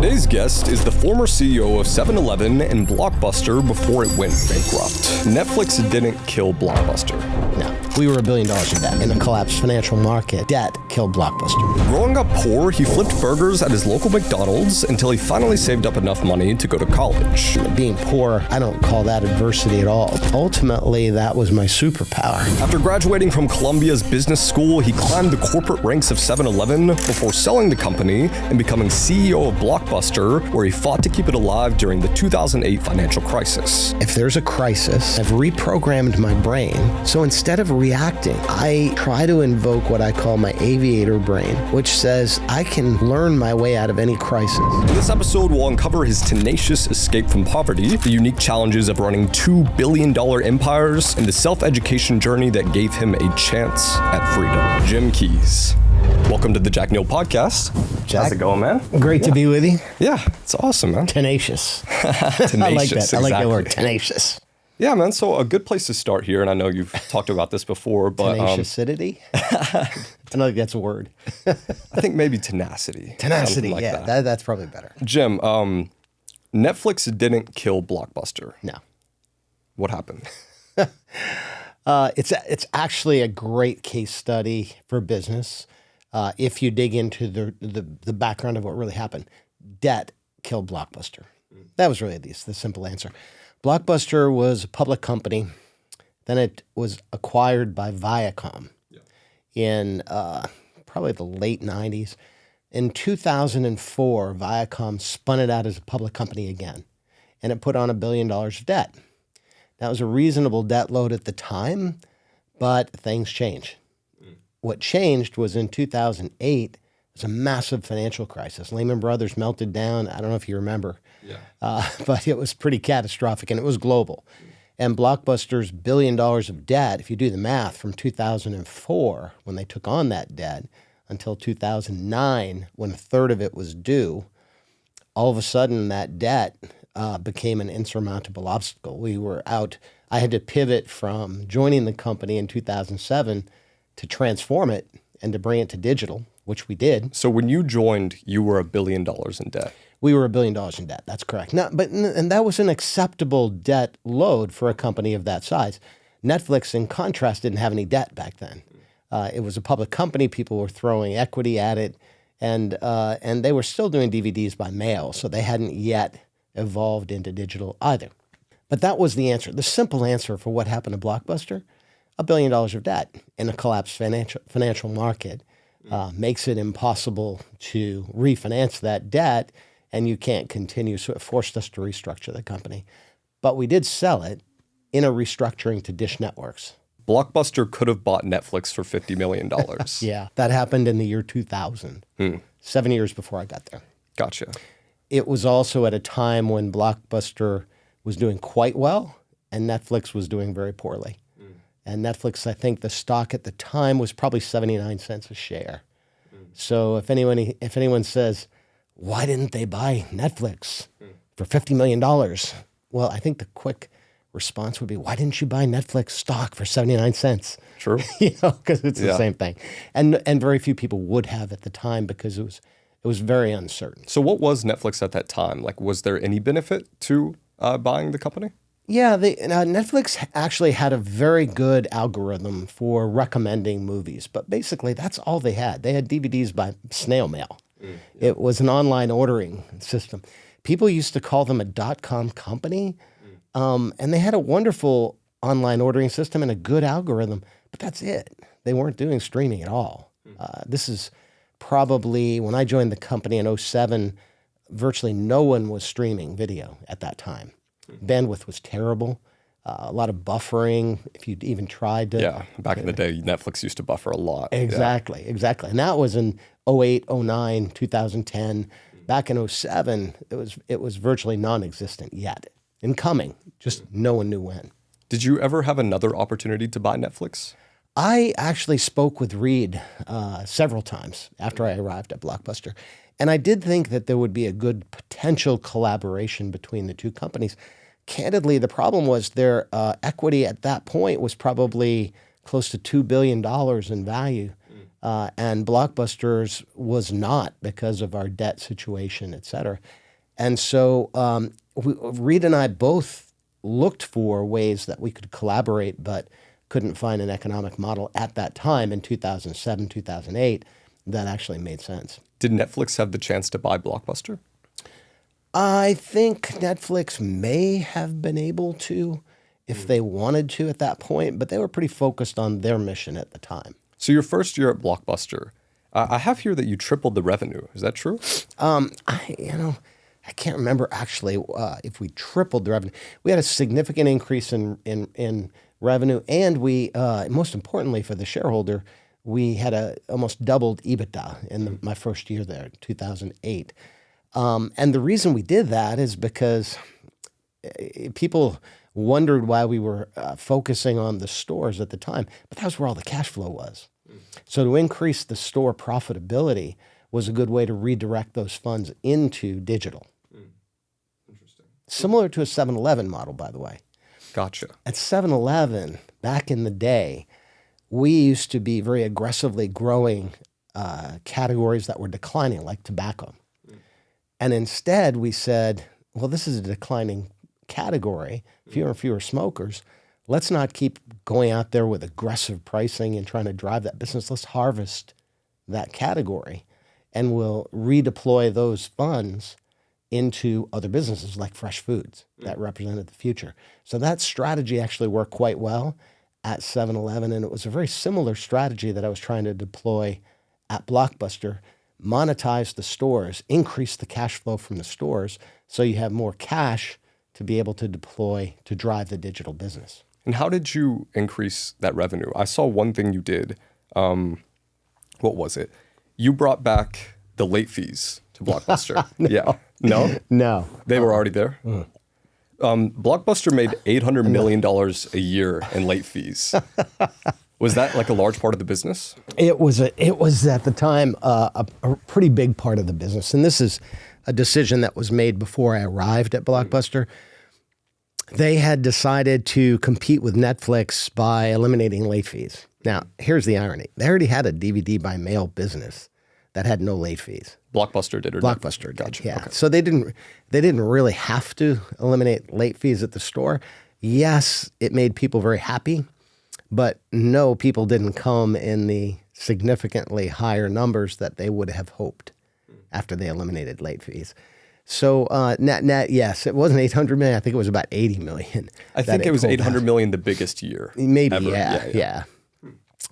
Today's guest is the former CEO of 7-Eleven and Blockbuster before it went bankrupt. Netflix didn't kill Blockbuster. No, we were $1 billion in debt. In a collapsed financial market, debt killed Blockbuster. Growing up poor, he flipped burgers at his local McDonald's until he finally saved up enough money to go to college. Being poor, I don't call that adversity at all. Ultimately, that was my superpower. After graduating from Columbia's business school, he climbed the corporate ranks of 7-Eleven before selling the company and becoming CEO of Blockbuster, where he fought to keep it alive during the 2008 financial crisis. If there's a crisis, I've reprogrammed my brain. So instead of reacting, I try to invoke what I call my aviator brain, which says I can learn my way out of any crisis. In this episode, we'll uncover his tenacious escape from poverty, the unique challenges of running $2 billion empires, and the self-education journey that gave him a chance at freedom. Jim Keys. Welcome to the Jack Neel Podcast. Jack, how's it going, man? Great to be with you. Yeah, it's awesome, man. Tenacious. Tenacious, I like that. exactly. I like that word, tenacious. Yeah, man. So a good place to start here, and I know you've talked about this before, but Tenaciousity? I don't think that's a word. I think maybe tenacity. Tenacity, like yeah, that's probably better. Jim, Netflix didn't kill Blockbuster. No. What happened? It's actually a great case study for business. If you dig into the background of what really happened, debt killed Blockbuster. That was really the simple answer. Blockbuster was a public company. Then it was acquired by Viacom in probably the late 90s. In 2004, Viacom spun it out as a public company again, and it put on $1 billion of debt. That was a reasonable debt load at the time, but things changed. What changed was in 2008, it was a massive financial crisis. Lehman Brothers melted down. I don't know if you remember, but it was pretty catastrophic, and it was global. And Blockbuster's $1 billion of debt, if you do the math, from 2004, when they took on that debt, until 2009, when a third of it was due, all of a sudden that debt became an insurmountable obstacle. We were out. I had to pivot from joining the company in 2007 to transform it and to bring it to digital, which we did. So when you joined, you were $1 billion in debt. We were $1 billion in debt. That's correct. And that was an acceptable debt load for a company of that size. Netflix, in contrast, didn't have any debt back then. It was a public company. People were throwing equity at it, and they were still doing DVDs by mail, so they hadn't yet evolved into digital either. But that was the answer. The simple answer for what happened to Blockbuster, $1 billion of debt in a collapsed financial market makes it impossible to refinance that debt, and you can't continue. So it forced us to restructure the company. But we did sell it in a restructuring to Dish Networks. Blockbuster could have bought Netflix for $50 million. Yeah, that happened in the year 2000, 7 years before I got there. Gotcha. It was also at a time when Blockbuster was doing quite well and Netflix was doing very poorly. And Netflix, I think the stock at the time was probably 79 cents a share. So if anyone says, why didn't they buy Netflix for $50 million? Well, I think the quick response would be, why didn't you buy Netflix stock for 79 cents? True. Because it's the same thing. And very few people would have at the time because it was very uncertain. So what was Netflix at that time? Like, was there any benefit to buying the company? Yeah, Netflix actually had a very good algorithm for recommending movies, but basically that's all they had. They had DVDs by snail mail. It was an online ordering system. People used to call them a .com company, and they had a wonderful online ordering system and a good algorithm, but that's it. They weren't doing streaming at all. This is probably, when I joined the company in 2007, virtually no one was streaming video at that time. Bandwidth was terrible, a lot of buffering, if you even tried to. Yeah, back in the day, Netflix used to buffer a lot. Exactly. And that was in 2008, 2009, 2010. Back in 2007, it was virtually non-existent yet. Incoming, just no one knew when. Did you ever have another opportunity to buy Netflix? I actually spoke with Reed several times after I arrived at Blockbuster. And I did think that there would be a good potential collaboration between the two companies. Candidly, the problem was their equity at that point was probably close to $2 billion in value. And Blockbusters was not because of our debt situation, et cetera. And so Reed and I both looked for ways that we could collaborate, but couldn't find an economic model at that time in 2007, 2008 that actually made sense. Did Netflix have the chance to buy Blockbuster? I think Netflix may have been able to if they wanted to at that point, but they were pretty focused on their mission at the time. So your first year at Blockbuster, I have here that you tripled the revenue. Is that true? I can't remember actually if we tripled the revenue. We had a significant increase in revenue, and we, most importantly for the shareholder, we had almost doubled EBITDA in my first year there, 2008. And the reason we did that is because people wondered why we were focusing on the stores at the time, but that was where all the cash flow was. So to increase the store profitability was a good way to redirect those funds into digital. Interesting. Similar to a 7-Eleven model, by the way. Gotcha. At 7-Eleven, back in the day, we used to be very aggressively growing categories that were declining, like tobacco. And instead, we said, well, this is a declining category, fewer and fewer smokers. Let's not keep going out there with aggressive pricing and trying to drive that business. Let's harvest that category, and we'll redeploy those funds into other businesses like fresh foods that represented the future. So that strategy actually worked quite well at 7-Eleven, and it was a very similar strategy that I was trying to deploy at Blockbuster. Monetize the stores, increase the cash flow from the stores so you have more cash to be able to deploy to drive the digital business. And how did you increase that revenue? I saw one thing you did. What was it? You brought back the late fees to Blockbuster. No. Yeah. No? No. They were already there? Blockbuster made $800 million a year in late fees. Was that like a large part of the business? It was at the time a pretty big part of the business. And this is a decision that was made before I arrived at Blockbuster. They had decided to compete with Netflix by eliminating late fees. Now, here's the irony. They already had a DVD by mail business that had no late fees. Blockbuster did, or Blockbuster did, Gotcha. yeah. Okay. So they didn't really have to eliminate late fees at the store. Yes, it made people very happy, but no, people didn't come in the significantly higher numbers that they would have hoped after they eliminated late fees. So net, yes, it wasn't 800 million. I think it was about 80 million. I think it was 800 million the biggest year. Maybe, ever. Yeah.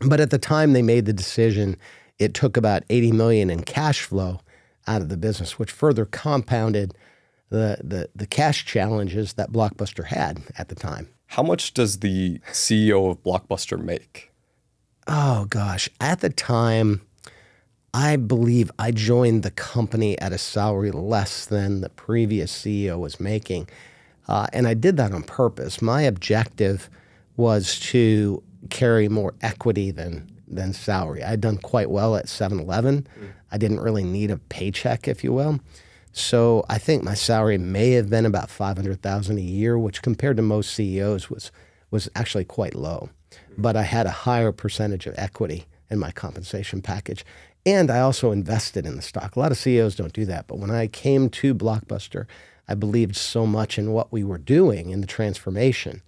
But at the time they made the decision, it took about 80 million in cash flow out of the business, which further compounded the cash challenges that Blockbuster had at the time. How much does the CEO of Blockbuster make? Oh, gosh. At the time, I believe I joined the company at a salary less than the previous CEO was making. And I did that on purpose. My objective was to carry more equity than salary. I'd done quite well at 7-Eleven. I didn't really need a paycheck, if you will. So I think my salary may have been about $500,000 a year, which compared to most CEOs was actually quite low. But I had a higher percentage of equity in my compensation package. And I also invested in the stock. A lot of CEOs don't do that. But when I came to Blockbuster, I believed so much in what we were doing in the transformation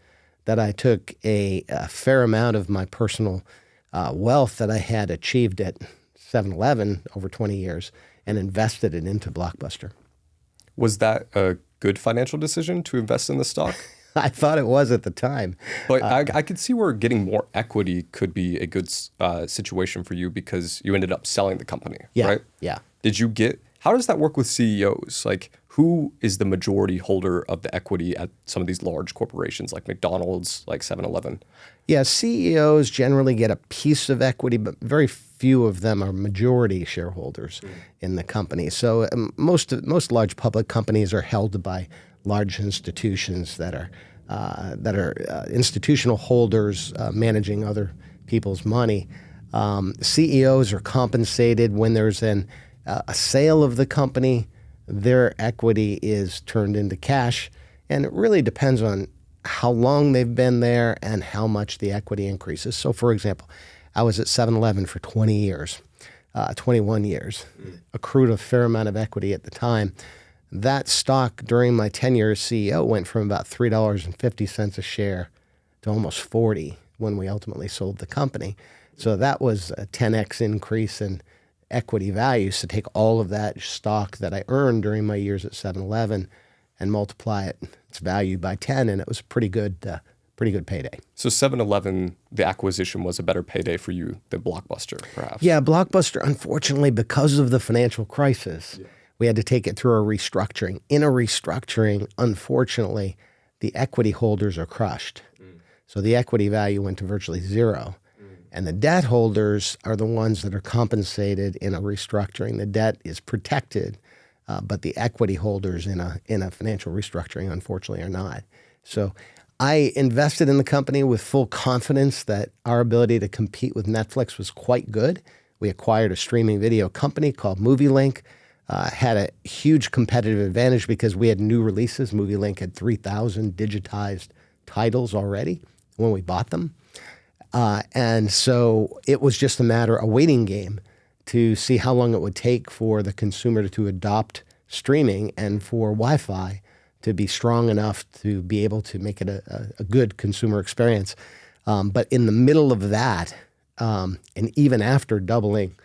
that I took a fair amount of my personal wealth that I had achieved at 7-Eleven over 20 years and invested it into Blockbuster. Was that a good financial decision to invest in the stock? I thought it was at the time. But I could see where getting more equity could be a good situation for you because you ended up selling the company, right? Yeah. How does that work with CEOs? Like, who is the majority holder of the equity at some of these large corporations like McDonald's, like 7-Eleven? Yeah, CEOs generally get a piece of equity, but very few of them are majority shareholders in the company. So most large public companies are held by large institutions that are institutional holders managing other people's money. CEOs are compensated when there's a sale of the company. Their equity is turned into cash, and it really depends on how long they've been there and how much the equity increases. So, for example, I was at 7-Eleven for 20 years, 21 years, accrued a fair amount of equity at the time. That stock during my tenure as CEO went from about $3.50 a share to almost 40 when we ultimately sold the company. So that was a 10x increase in equity value. So take all of that stock that I earned during my years at 7-Eleven and multiply its value by 10, and it was pretty good payday. So 7-Eleven, the acquisition was a better payday for you than Blockbuster, perhaps? Yeah, Blockbuster, unfortunately, because of the financial crisis, we had to take it through a restructuring. In a restructuring, unfortunately, the equity holders are crushed. So the equity value went to virtually zero. And the debt holders are the ones that are compensated in a restructuring. The debt is protected, but the equity holders in a financial restructuring, unfortunately, are not. So I invested in the company with full confidence that our ability to compete with Netflix was quite good. We acquired a streaming video company called MovieLink, had a huge competitive advantage because we had new releases. MovieLink had 3,000 digitized titles already when we bought them. And so it was just a waiting game to see how long it would take for the consumer to adopt streaming and for Wi-Fi to be strong enough to be able to make it a good consumer experience. But in the middle of that, and even after doubling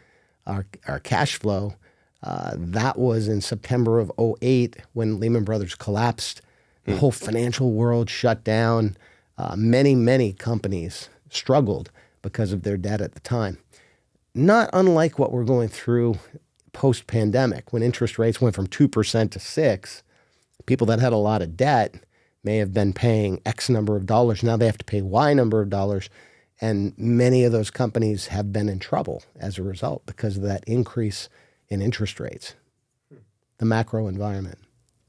our cash flow, that was in September of 2008 when Lehman Brothers collapsed. The whole financial world shut down. Many companies struggled because of their debt at the time. Not unlike what we're going through post-pandemic, when interest rates went from 2% to 6%, people that had a lot of debt may have been paying X number of dollars. Now they have to pay Y number of dollars. And many of those companies have been in trouble as a result because of that increase in interest rates, the macro environment.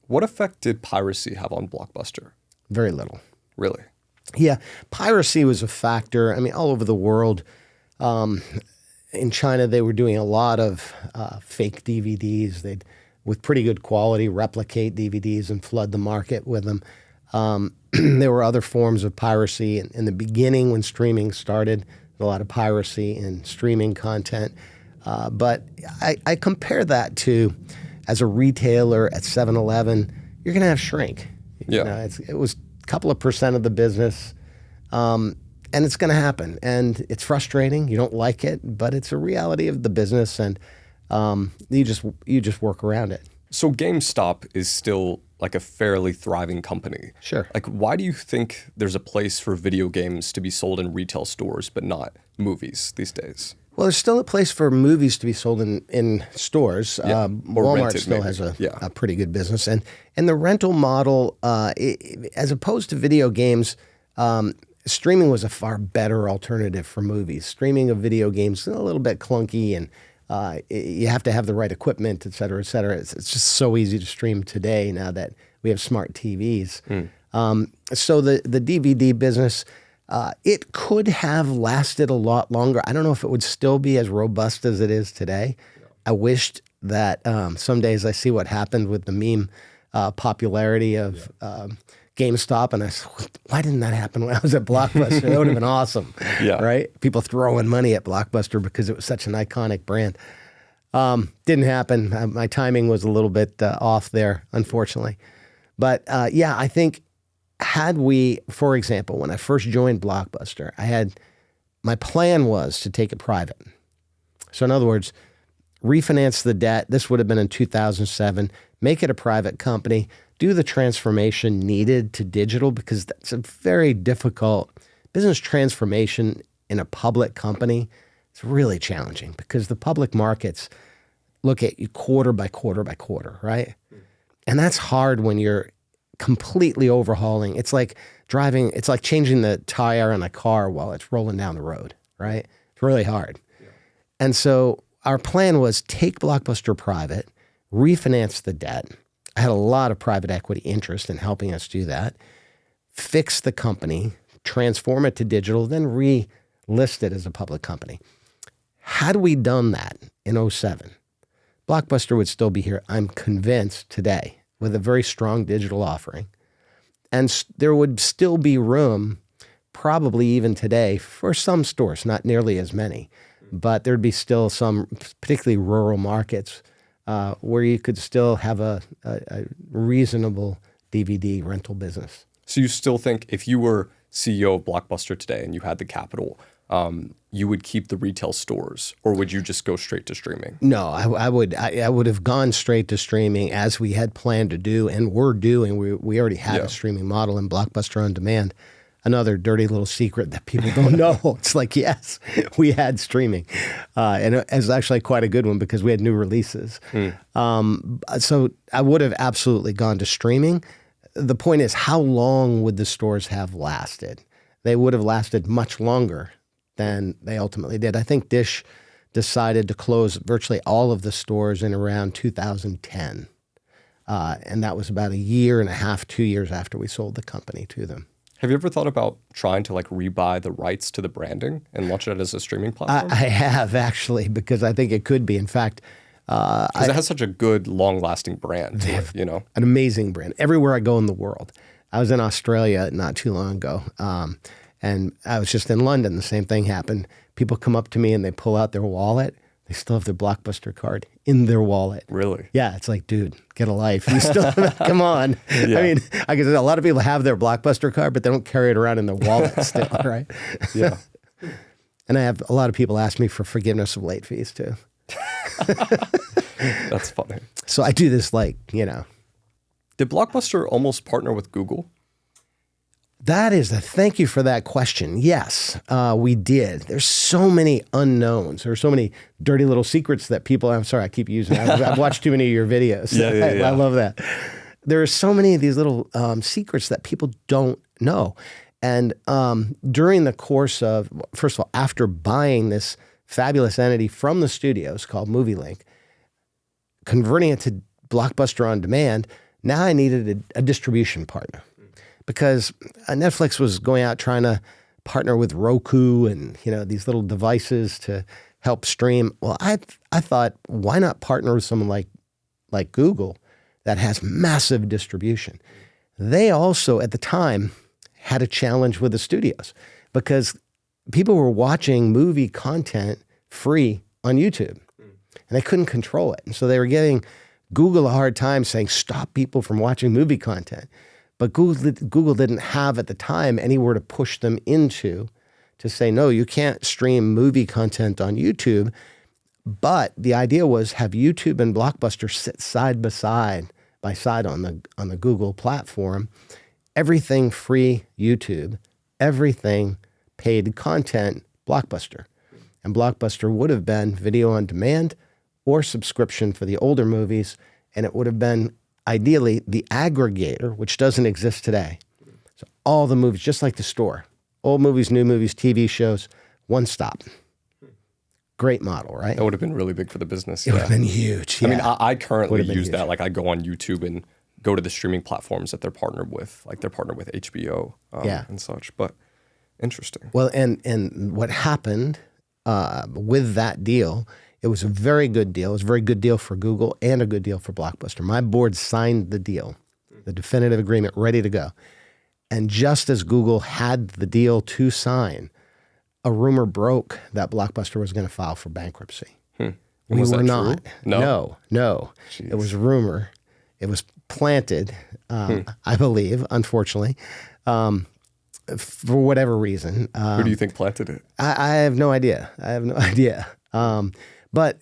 What effect did piracy have on Blockbuster? Very little. Really? Yeah, piracy was a factor. I mean, all over the world. In China, they were doing a lot of fake DVDs. They'd, with pretty good quality, replicate DVDs and flood the market with them. There were other forms of piracy. In the beginning, when streaming started, a lot of piracy in streaming content. But I compare that to, as a retailer at 7-Eleven, you're going to have shrink. Yeah. You know, it was a couple of % of the business, and it's going to happen. And it's frustrating. You don't like it, but it's a reality of the business, and you just work around it. So GameStop is still like a fairly thriving company. Sure. Like, why do you think there's a place for video games to be sold in retail stores but not movies these days? Well, there's still a place for movies to be sold in stores. Yeah. Walmart rented, still maybe. has a Yeah. pretty good business. And the rental model, as opposed to video games, streaming was a far better alternative for movies. Streaming of video games is a little bit clunky, and you have to have the right equipment, et cetera, et cetera. It's just so easy to stream today now that we have smart TVs. So the DVD business, it could have lasted a lot longer. I don't know if it would still be as robust as it is today. I wished that some days I see what happened with the meme popularity of GameStop, and I said, why didn't that happen when I was at Blockbuster? That would have been awesome, right? People throwing money at Blockbuster because it was such an iconic brand. Didn't happen. My timing was a little bit off there, unfortunately. But yeah, I think had we, for example, when I first joined Blockbuster, my plan was to take it private. So in other words, refinance the debt. This would have been in 2007. Make it a private company. Do the transformation needed to digital, because that's a very difficult business transformation in a public company. It's really challenging because the public markets look at you quarter by quarter by quarter, right? And that's hard when you're completely overhauling. It's like changing the tire on a car while it's rolling down the road, right? It's really hard. Yeah. And so our plan was take Blockbuster private, refinance the debt. I had a lot of private equity interest in helping us do that, fix the company, transform it to digital, then relist it as a public company. Had we done that in 2007, Blockbuster would still be here, I'm convinced, today, with a very strong digital offering. And there would still be room probably even today for some stores, not nearly as many, but there'd be still some, particularly rural markets, where you could still have a reasonable DVD rental business. So you still think if you were CEO of Blockbuster today and you had the capital, you would keep the retail stores, or would you just go straight to streaming? No, I would have gone straight to streaming as we had planned to do and were doing. We already had a streaming model in Blockbuster On Demand. Another dirty little secret that people don't know. It's like, yes, we had streaming. And it was actually quite a good one because we had new releases. So I would have absolutely gone to streaming. The point is, how long would the stores have lasted? They would have lasted much longer than they ultimately did. I think Dish decided to close virtually all of the stores in around 2010. And that was about a year and a half, 2 years after we sold the company to them. Have you ever thought about trying to like rebuy the rights to the branding and launch it as a streaming platform? I have actually, because I think it could be. In fact, because it has such a good, long-lasting brand to it, you know? An amazing brand. Everywhere I go in the world. I was in Australia not too long ago, and I was just in London. The same thing happened. People come up to me and they pull out their wallet. They still have their Blockbuster card in their wallet. Really? Yeah, it's like, dude, get a life. You still come on. Yeah. I mean, I can say a lot of people have their Blockbuster card, but they don't carry it around in their wallet still, right? Yeah. And I have a lot of people ask me for forgiveness of late fees too. That's funny. So I do this like, you know. Did Blockbuster almost partner with Google? Thank you for that question. Yes, we did. There's so many unknowns. There's so many dirty little secrets that people, I'm sorry, I keep using. I've watched too many of your videos. I love that. There are so many of these little secrets that people don't know. And during the course of, first of all, after buying this fabulous entity from the studios called MovieLink, converting it to Blockbuster On Demand, now I needed a distribution partner. Because Netflix was going out trying to partner with Roku and, you know, these little devices to help stream. Well, I thought, why not partner with someone like Google that has massive distribution? They also, at the time, had a challenge with the studios because people were watching movie content free on YouTube and they couldn't control it. And so they were giving Google a hard time saying, stop people from watching movie content. But Google didn't have at the time anywhere to push them into to say, no, you can't stream movie content on YouTube. But the idea was have YouTube and Blockbuster sit side by side on the Google platform. Everything free YouTube, everything paid content Blockbuster. And Blockbuster would have been video on demand or subscription for the older movies, and it would have been ideally the aggregator, which doesn't exist today. So all the movies, just like the store, old movies, new movies, TV shows, one stop. Great model, right? That would have been really big for the business. It would have been huge. Yeah. I mean, I currently use that. Like I go on YouTube and go to the streaming platforms that they're partnered with. Like they're partnered with HBO and such. But interesting. Well, and what happened with that deal, it was a very good deal. It was a very good deal for Google and a good deal for Blockbuster. My board signed the deal, the definitive agreement, ready to go. And just as Google had the deal to sign, a rumor broke that Blockbuster was going to file for bankruptcy. We were not. No. Jeez. It was a rumor. It was planted, I believe, unfortunately, for whatever reason. Who do you think planted it? I have no idea. But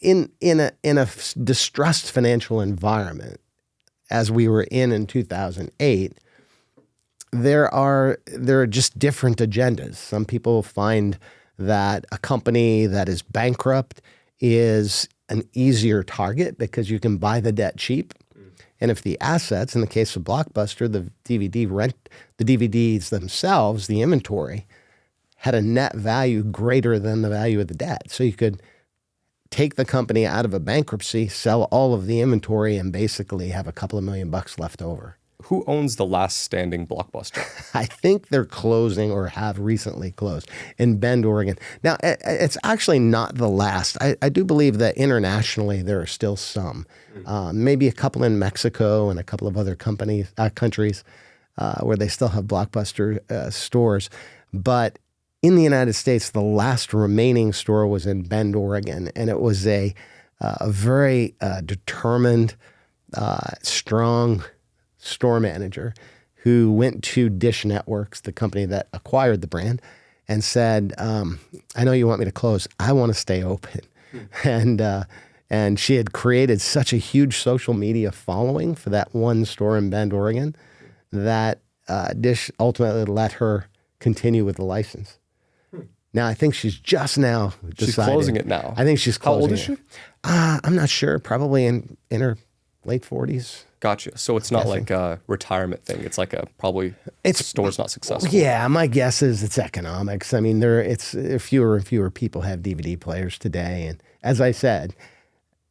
in a distressed financial environment, as we were in 2008, there are just different agendas. Some people find that a company that is bankrupt is an easier target because you can buy the debt cheap. And if the assets, in the case of Blockbuster, the DVDs themselves, the inventory, had a net value greater than the value of the debt. So you could take the company out of a bankruptcy, sell all of the inventory, and basically have a couple of $1 million left over. Who owns the last standing Blockbuster? I think they're closing or have recently closed in Bend, Oregon. Now, it's actually not the last. I do believe that internationally there are still some, maybe a couple in Mexico and a couple of other countries. where they still have Blockbuster stores. But in the United States, the last remaining store was in Bend, Oregon, and it was a very determined, strong store manager who went to Dish Networks, the company that acquired the brand, and said, I know you want me to close. I want to stay open. And she had created such a huge social media following for that one store in Bend, Oregon, that Dish ultimately let her continue with the license. Now, I think she's just now decided. She's closing it now. I think she's closing it. How old is she? I'm not sure. Probably in her late 40s. Gotcha. So it's not like a retirement thing. It's like the store's not successful. Yeah, my guess is it's economics. I mean, fewer and fewer people have DVD players today. And as I said,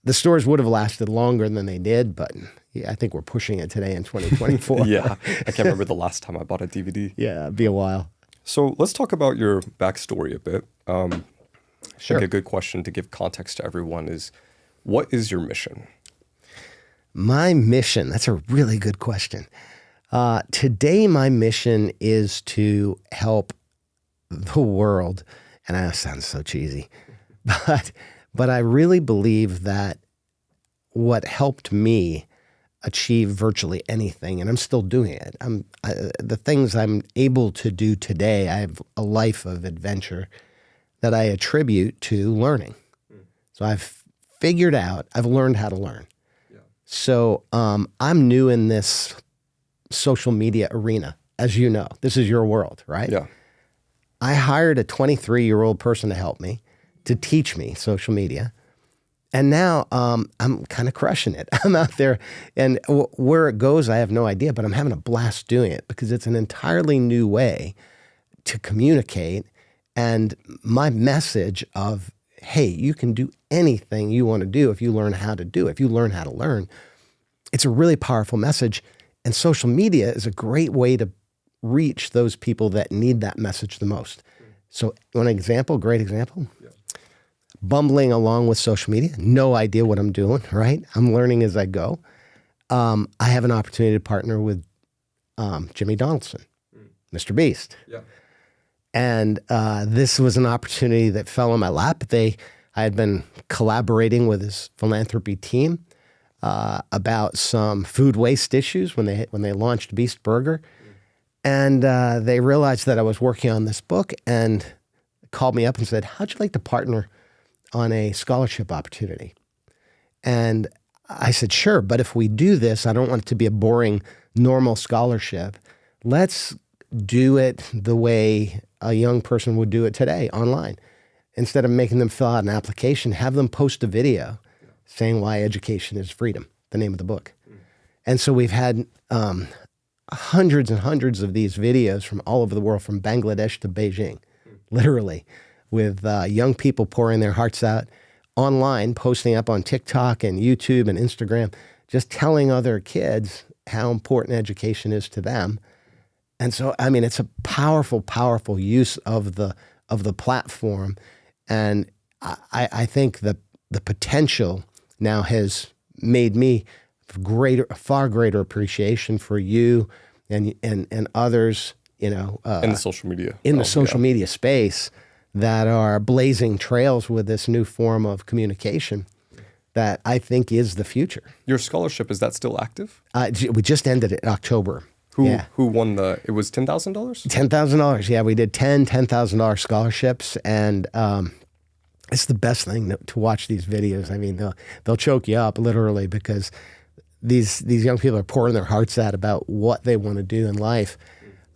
the stores would have lasted longer than they did, but yeah, I think we're pushing it today in 2024. Yeah, I can't remember the last time I bought a DVD. Yeah, it'd be a while. So let's talk about your backstory a bit. Sure. I think a good question to give context to everyone is, what is your mission? My mission, that's a really good question. Today, my mission is to help the world, and that sounds so cheesy, but I really believe that what helped me achieve virtually anything, and I'm still doing it. The things I'm able to do today, I have a life of adventure that I attribute to learning. So I've learned how to learn. Yeah. So I'm new in this social media arena, as you know. This is your world, right? Yeah. I hired a 23-year-old person to help me, to teach me social media. And now I'm kind of crushing it. I'm out there, and where it goes, I have no idea, but I'm having a blast doing it because it's an entirely new way to communicate. And my message of, hey, you can do anything you want to do if you learn how to do it, if you learn how to learn. It's a really powerful message. And social media is a great way to reach those people that need that message the most. So great example. Yeah. Bumbling along with social media, no idea what I'm doing, right? I'm learning as I go. I have an opportunity to partner with Jimmy Donaldson, Mr. Beast. Yeah. And this was an opportunity that fell in my lap. I had been collaborating with his philanthropy team about some food waste issues when they launched Beast Burger. And they realized that I was working on this book and called me up and said, how'd you like to partner on a scholarship opportunity? And I said, sure, but if we do this, I don't want it to be a boring, normal scholarship. Let's do it the way a young person would do it today online. Instead of making them fill out an application, have them post a video saying why education is freedom, the name of the book. And so we've had hundreds and hundreds of these videos from all over the world, from Bangladesh to Beijing, literally, with young people pouring their hearts out online, posting up on TikTok and YouTube and Instagram, just telling other kids how important education is to them. And so, I mean, it's a powerful, powerful use of the platform. And I think that the potential now has made me far greater appreciation for you and others, in the social media. In the social media space, that are blazing trails with this new form of communication that I think is the future. Your scholarship, is that still active? We just ended it in October. Who won it was $10,000? $10,000, yeah. We did $10,000 scholarships, and it's the best thing to watch these videos. I mean, they'll choke you up literally, because these young people are pouring their hearts out about what they want to do in life.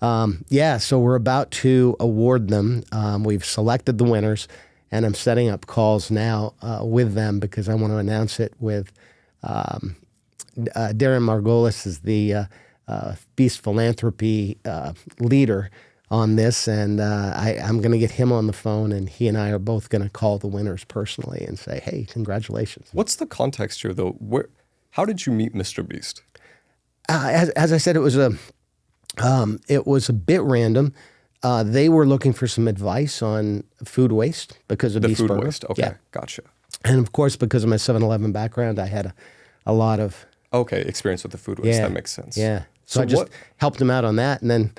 So we're about to award them. We've selected the winners, and I'm setting up calls now with them, because I want to announce it with Darren Margolis is the Beast Philanthropy leader on this, and I'm going to get him on the phone, and he and I are both going to call the winners personally and say, hey, congratulations. What's the context here, though? How did you meet Mr. Beast? As I said, it was a bit random. They were looking for some advice on food waste because of Beast Burger. Food waste, okay, yeah. Gotcha. And of course, because of my 7-Eleven background, I had a lot of... Okay, experience with the food waste, that makes sense. Yeah. So I just helped him out on that. And then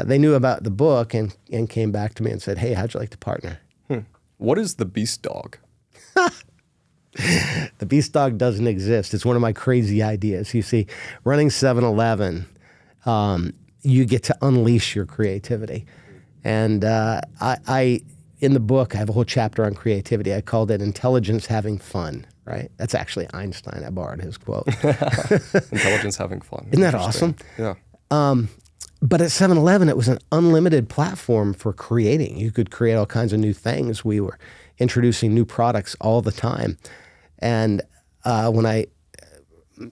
they knew about the book and came back to me and said, hey, how'd you like to partner? What is the Beast Dog? The Beast Dog doesn't exist. It's one of my crazy ideas. You see, running 7-Eleven, you get to unleash your creativity. And I in the book, I have a whole chapter on creativity. I called it Intelligence Having Fun, right? That's actually Einstein. I borrowed his quote. Intelligence having fun. Isn't that awesome? Yeah. But at 7-Eleven, it was an unlimited platform for creating. You could create all kinds of new things. We were introducing new products all the time. And when I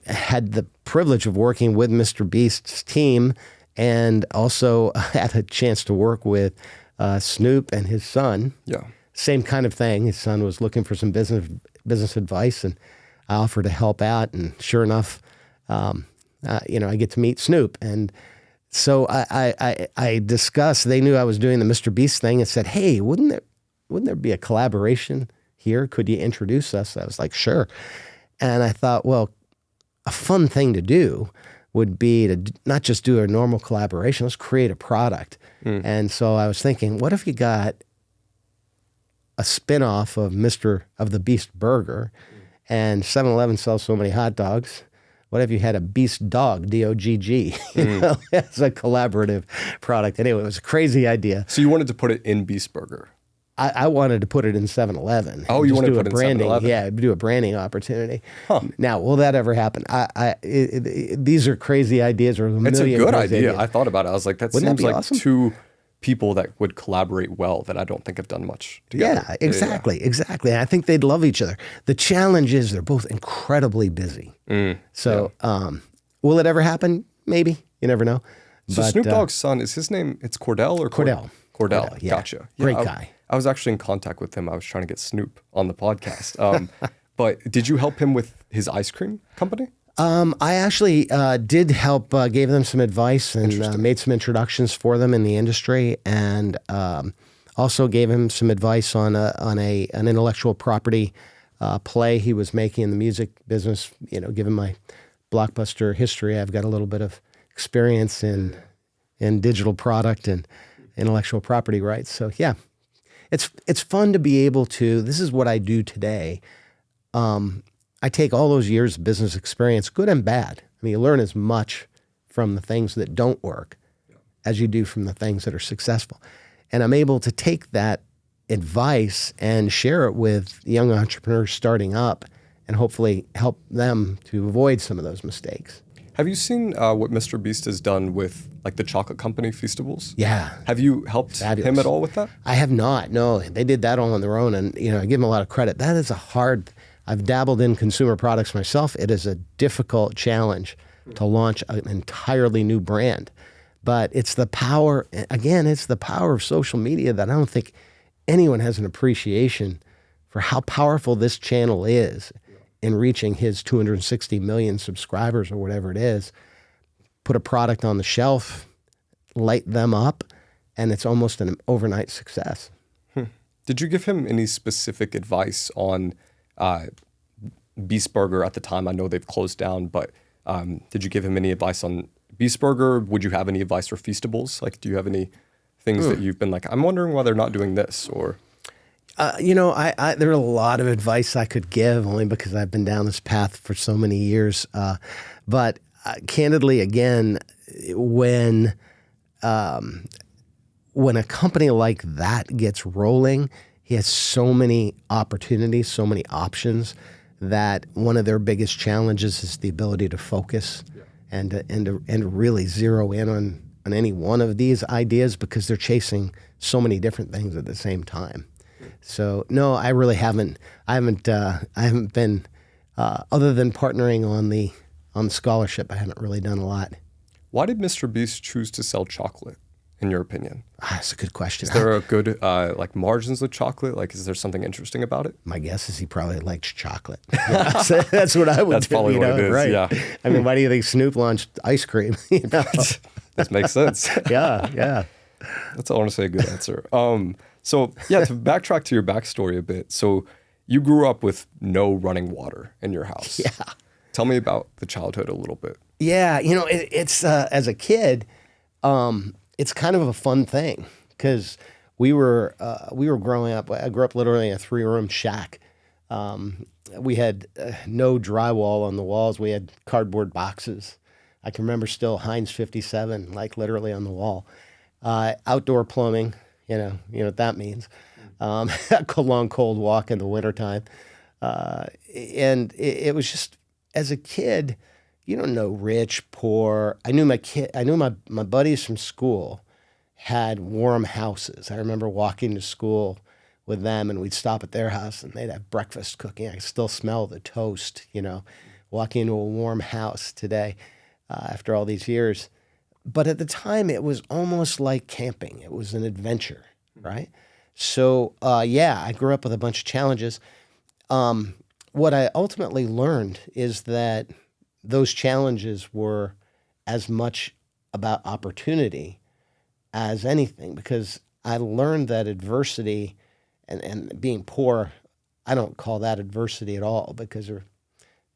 had the privilege of working with Mr. Beast's team and also had a chance to work with Snoop and his son, same kind of thing. His son was looking for some business advice, and I offered to help out. And sure enough, I get to meet Snoop. And so I discussed, they knew I was doing the Mr. Beast thing and said, hey, wouldn't there be a collaboration here? Could you introduce us? I was like, sure. And I thought, well, a fun thing to do would be to not just do a normal collaboration, let's create a product. And so I was thinking, what if you got a spinoff of the Beast Burger, and 7-Eleven sells so many hot dogs. What if you had a Beast Dog, D-O-G-G, as a collaborative product? Anyway, it was a crazy idea. So you wanted to put it in Beast Burger? I wanted to put it in 7-Eleven. Oh, you wanted to put it in 7-Eleven? Yeah, do a branding opportunity. Huh. Now, will that ever happen? These are crazy ideas. It's a good idea. I thought about it. I was like, Wouldn't seems that be like awesome? two people that would collaborate well that I don't think have done much together. Yeah, exactly. I think they'd love each other. The challenge is they're both incredibly busy. So will it ever happen? Maybe. You never know. So Snoop Dogg's son, is his name, it's Cordell or Cordell. Cordell, Yeah. Gotcha. Great guy. I was actually in contact with him. I was trying to get Snoop on the podcast. But did you help him with his ice cream company? I actually did help, gave them some advice and made some introductions for them in the industry, and also gave him some advice on an intellectual property play he was making in the music business. You know, given my Blockbuster history, I've got a little bit of experience in digital product and intellectual property rights. So yeah, it's fun to be able to. This is what I do today. I take all those years of business experience, good and bad. I mean, you learn as much from the things that don't work as you do from the things that are successful. And I'm able to take that advice and share it with young entrepreneurs starting up and hopefully help them to avoid some of those mistakes. Have you seen what Mr. Beast has done with like the chocolate company Feastables? Yeah. Have you helped him at all with that? I have not. No, they did that all on their own. And, I give them a lot of credit. That is I've dabbled in consumer products myself. It is a difficult challenge to launch an entirely new brand. But it's the power of social media that I don't think anyone has an appreciation for how powerful this channel is in reaching his 260 million subscribers or whatever it is. Put a product on the shelf, light them up, and it's almost an overnight success. Did you give him any specific advice on Beast Burger at the time? I know they've closed down, but did you give him any advice on Beast Burger? Would you have any advice for Feastables? Like, do you have any things that you've been like, I'm wondering why they're not doing this? Or there are a lot of advice I could give only because I've been down this path for so many years. But candidly, again, when a company like that gets rolling, he has so many opportunities, so many options, that one of their biggest challenges is the ability to focus and to really zero in on any one of these ideas, because they're chasing so many different things at the same time. So no, I really haven't. I haven't been other than partnering on the scholarship. I haven't really done a lot. Why did Mr. Beast choose to sell chocolate, in your opinion? That's a good question. Is there a good margins with chocolate? Like, is there something interesting about it? My guess is he probably likes chocolate. That's what I would. That's probably what it is. Right? Yeah. I mean, why do you think Snoop launched ice cream? This makes sense. Yeah. That's honestly a good answer. So yeah, to backtrack to your backstory a bit. So you grew up with no running water in your house. Yeah. Tell me about the childhood a little bit. Yeah, it's as a kid, it's kind of a fun thing because we were growing up. I grew up literally in a 3-room shack. We had no drywall on the walls. We had cardboard boxes. I can remember still Heinz 57, like literally on the wall. Outdoor plumbing, you know what that means. A long, cold walk in the wintertime. And it was just, as a kid, you don't know rich, poor. I knew my buddies from school had warm houses. I remember walking to school with them, and we'd stop at their house, and they'd have breakfast cooking. I could still smell the toast, walking into a warm house today after all these years. But at the time, it was almost like camping. It was an adventure, right? So, I grew up with a bunch of challenges. What I ultimately learned is that those challenges were as much about opportunity as anything, because I learned that adversity and being poor, I don't call that adversity at all, because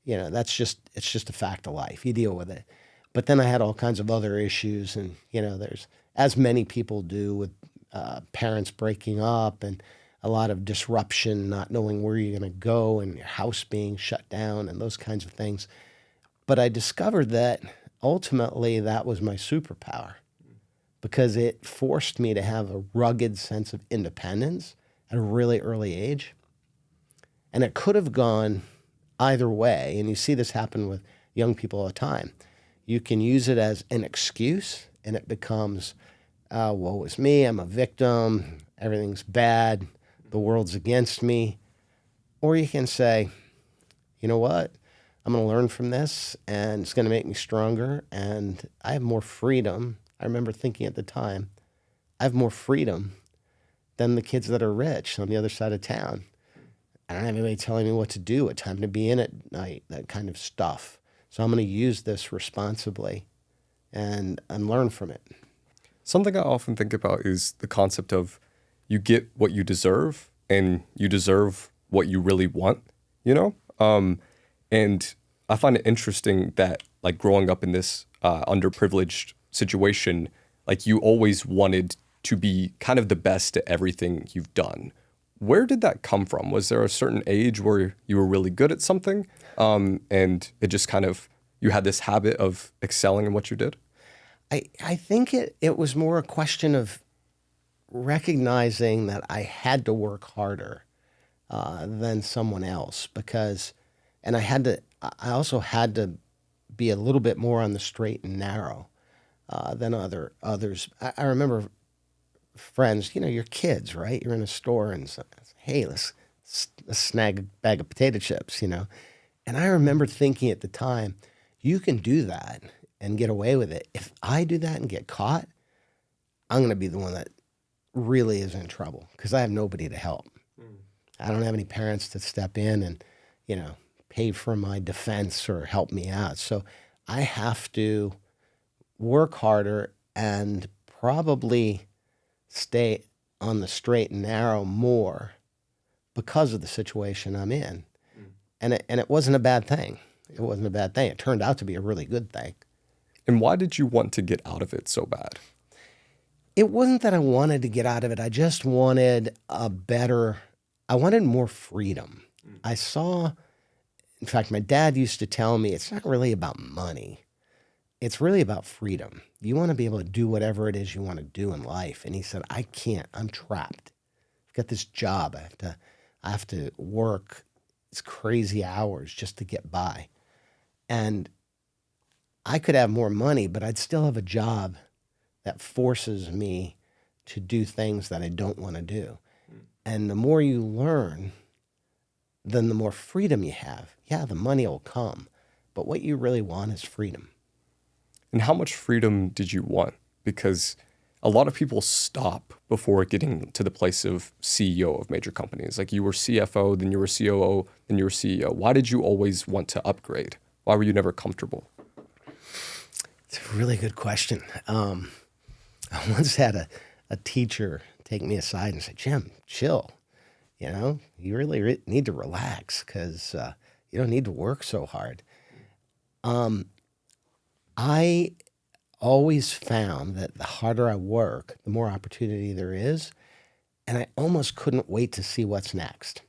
it's just a fact of life. You deal with it. But then I had all kinds of other issues, and there's, as many people do, with parents breaking up and a lot of disruption, not knowing where you're going to go, and your house being shut down and those kinds of things. But I discovered that ultimately that was my superpower, because it forced me to have a rugged sense of independence at a really early age. And it could have gone either way. And you see this happen with young people all the time. You can use it as an excuse, and it becomes, woe is me, I'm a victim, everything's bad, the world's against me. Or you can say, you know what? I'm going to learn from this, and it's going to make me stronger, and I have more freedom. I remember thinking at the time, I have more freedom than the kids that are rich on the other side of town. I don't have anybody telling me what to do, what time to be in at night, that kind of stuff. So I'm going to use this responsibly and learn from it. Something I often think about is the concept of you get what you deserve, and you deserve what you really want, And I find it interesting that, like, growing up in this underprivileged situation, like, you always wanted to be kind of the best at everything you've done. Where did that come from? Was there a certain age where you were really good at something, and it just kind of, you had this habit of excelling in what you did? I think it was more a question of recognizing that I had to work harder than someone else, and I also had to be a little bit more on the straight and narrow than others. I remember friends, you're kids, right? You're in a store and say, hey, let's snag a bag of potato chips, And I remember thinking at the time, you can do that and get away with it. If I do that and get caught, I'm going to be the one that really is in trouble, because I have nobody to help. I don't have any parents to step in and, pay for my defense or help me out. So I have to work harder and probably stay on the straight and narrow more because of the situation I'm in. And it wasn't a bad thing. It wasn't a bad thing. It turned out to be a really good thing. And why did you want to get out of it so bad? It wasn't that I wanted to get out of it. I just wanted I wanted more freedom. In fact, my dad used to tell me, it's not really about money. It's really about freedom. You want to be able to do whatever it is you want to do in life. And he said, I can't. I'm trapped. I've got this job. I have to work these crazy hours just to get by. And I could have more money, but I'd still have a job that forces me to do things that I don't want to do. And the more you learn, then the more freedom you have. Yeah, the money will come, but what you really want is freedom. And how much freedom did you want? Because a lot of people stop before getting to the place of CEO of major companies. Like, you were CFO, then you were COO, then you were CEO. Why did you always want to upgrade? Why were you never comfortable? It's a really good question. I once had a teacher take me aside and say, Jim, chill. You really need to relax, because you don't need to work so hard. I always found that the harder I work, the more opportunity there is. And I almost couldn't wait to see what's next.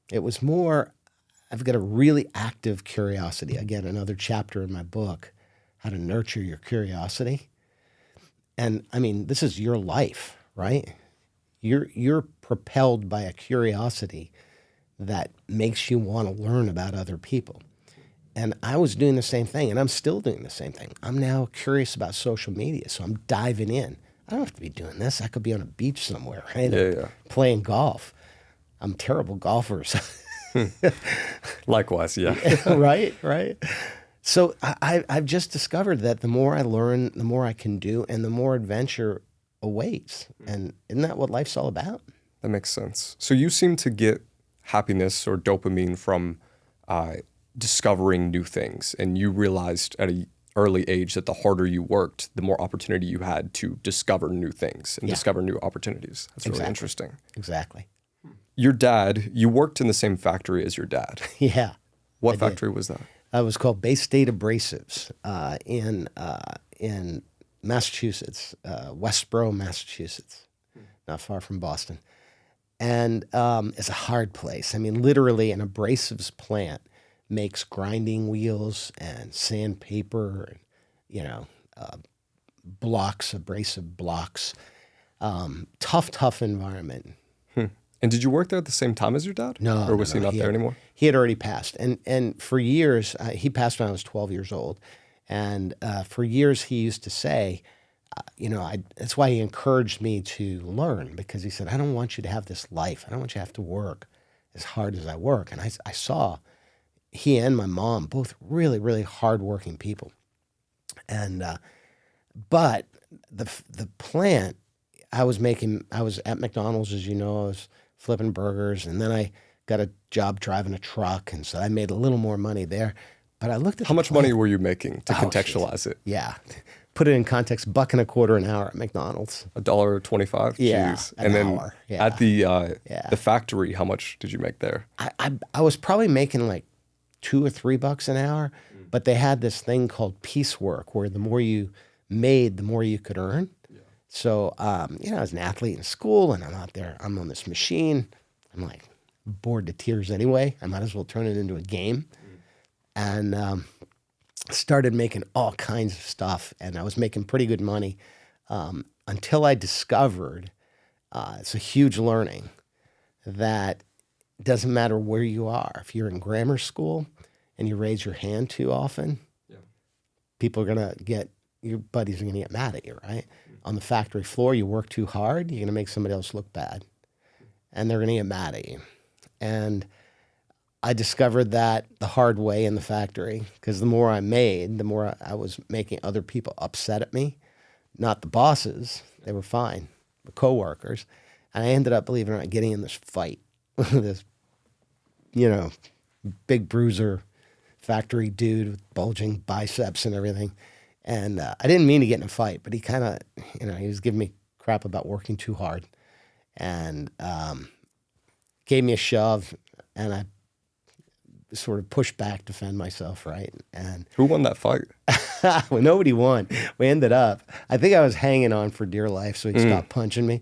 It was more, I've got a really active curiosity. Again, another chapter in my book, How to Nurture Your Curiosity. And I mean, this is your life, right? You're propelled by a curiosity that makes you want to learn about other people. And I was doing the same thing, and I'm still doing the same thing. I'm now curious about social media, so I'm diving in. I don't have to be doing this. I could be on a beach somewhere, right? Yeah. Playing golf. I'm a terrible golfer. Likewise, yeah. Right. So I've just discovered that the more I learn, the more I can do, and the more adventure awaits. And isn't that what life's all about? That makes sense. So you seem to get happiness or dopamine from discovering new things, and you realized at an early age that the harder you worked, the more opportunity you had to discover new things and discover new opportunities. That's really interesting. Exactly. Your dad, you worked in the same factory as your dad. Yeah. What factory was that? It was called Bay State Abrasives in Massachusetts, Westboro, Massachusetts, not far from Boston. And it's a hard place. I mean, literally an abrasives plant makes grinding wheels and sandpaper and, blocks, abrasive blocks. Tough environment. And did you work there at the same time as your dad? No. Or was he not there anymore? He had already passed. And for years, he passed when I was 12 years old. And for years, he used to say, that's why he encouraged me to learn, because he said, I don't want you to have this life. I don't want you to have to work as hard as I work. And I saw he and my mom, both really, really hardworking people. And but the plant, I was at McDonald's, as you know, I was flipping burgers, and then I got a job driving a truck, and so I made a little more money there. But I looked at how much money were you making to contextualize it? Yeah. Put it in context, $1.25 an hour at McDonald's. $1.25? Yeah, Jeez. And then at the factory, how much did you make there? I was probably making like $2 or $3 an hour, but they had this thing called piecework, where the more you made, the more you could earn. Yeah. So, I was an athlete in school, and I'm out there, I'm on this machine. I'm like bored to tears anyway. I might as well turn it into a game. And started making all kinds of stuff, and I was making pretty good money until I discovered, it's a huge learning, that it doesn't matter where you are. If you're in grammar school and you raise your hand too often, people are your buddies are going to get mad at you, right? On the factory floor, you work too hard, you're going to make somebody else look bad, and they're going to get mad at you. And I discovered that the hard way in the factory, because the more I made, the more I was making other people upset at me. Not the bosses, they were fine, the coworkers. And I ended up, believe it or not, getting in this fight with this, big bruiser factory dude with bulging biceps and everything. And I didn't mean to get in a fight, but he kind of, he was giving me crap about working too hard, and gave me a shove, and I sort of pushed back, defend myself, right? And who won that fight? Well, nobody won. We ended up, I think I was hanging on for dear life, so he'd stop punching me.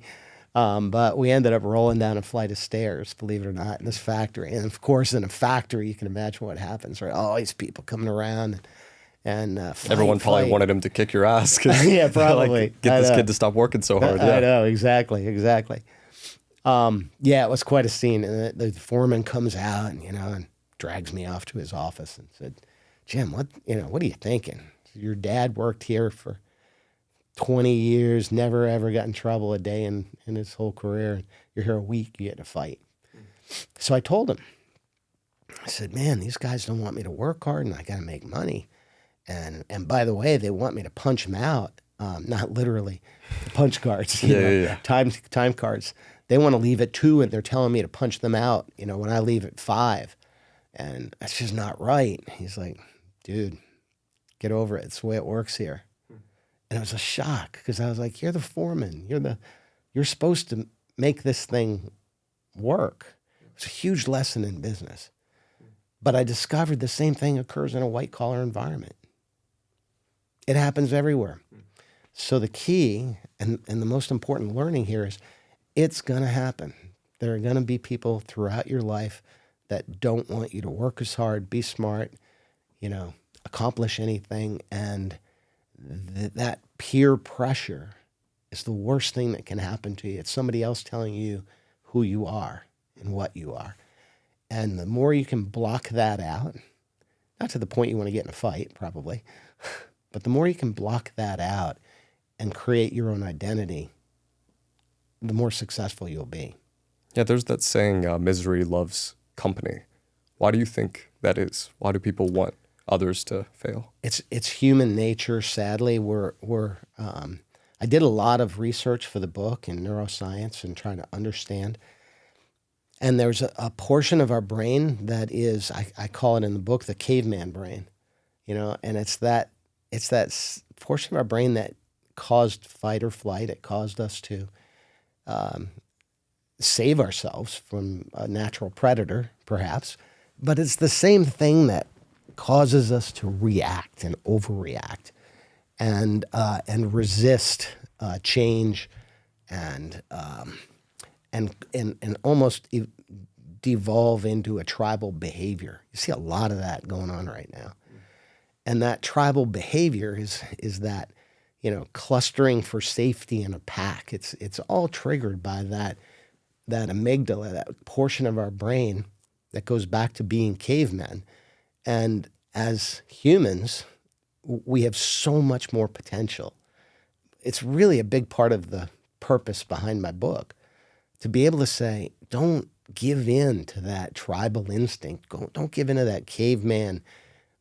But we ended up rolling down a flight of stairs, believe it or not, in this factory. And of course, in a factory, you can imagine what happens, right? All these people coming around, and everyone probably wanted him to kick your ass. Yeah, probably. Get this kid to stop working so hard. I know, exactly. Yeah, it was quite a scene. And the foreman comes out, and drags me off to his office and said, Jim, what are you thinking? Your dad worked here for 20 years, never ever got in trouble a day in his whole career. You're here a week, you get in a fight. So I told him, I said, man, these guys don't want me to work hard, and I got to make money. And by the way, they want me to punch them out, not literally, punch cards, time cards. They want to leave at 2, and they're telling me to punch them out, when I leave at 5. And that's just not right. He's like, dude, get over it. It's the way it works here. And it was a shock, because I was like, you're the foreman. You're supposed to make this thing work. It's a huge lesson in business. But I discovered the same thing occurs in a white-collar environment. It happens everywhere. So the key and the most important learning here is it's going to happen. There are going to be people throughout your life that don't want you to work as hard, be smart, accomplish anything. And that peer pressure is the worst thing that can happen to you. It's somebody else telling you who you are and what you are. And the more you can block that out, not to the point you want to get in a fight, probably, but the more you can block that out and create your own identity, the more successful you'll be. Yeah, there's that saying, misery loves company. Why do you think that is? Why do people want others to fail? It's human nature, sadly. I did a lot of research for the book in neuroscience and trying to understand. And there's a portion of our brain that is, I call it in the book, the caveman brain, and it's that portion of our brain that caused fight or flight. It caused us to save ourselves from a natural predator, perhaps. But it's the same thing that causes us to react and overreact and resist change and almost devolve into a tribal behavior. You see a lot of that going on right now. And that tribal behavior is that, clustering for safety in a pack. It's all triggered by that amygdala, that portion of our brain that goes back to being cavemen. And as humans, we have so much more potential. It's really a big part of the purpose behind my book, to be able to say, don't give in to that tribal instinct. Don't give in to that caveman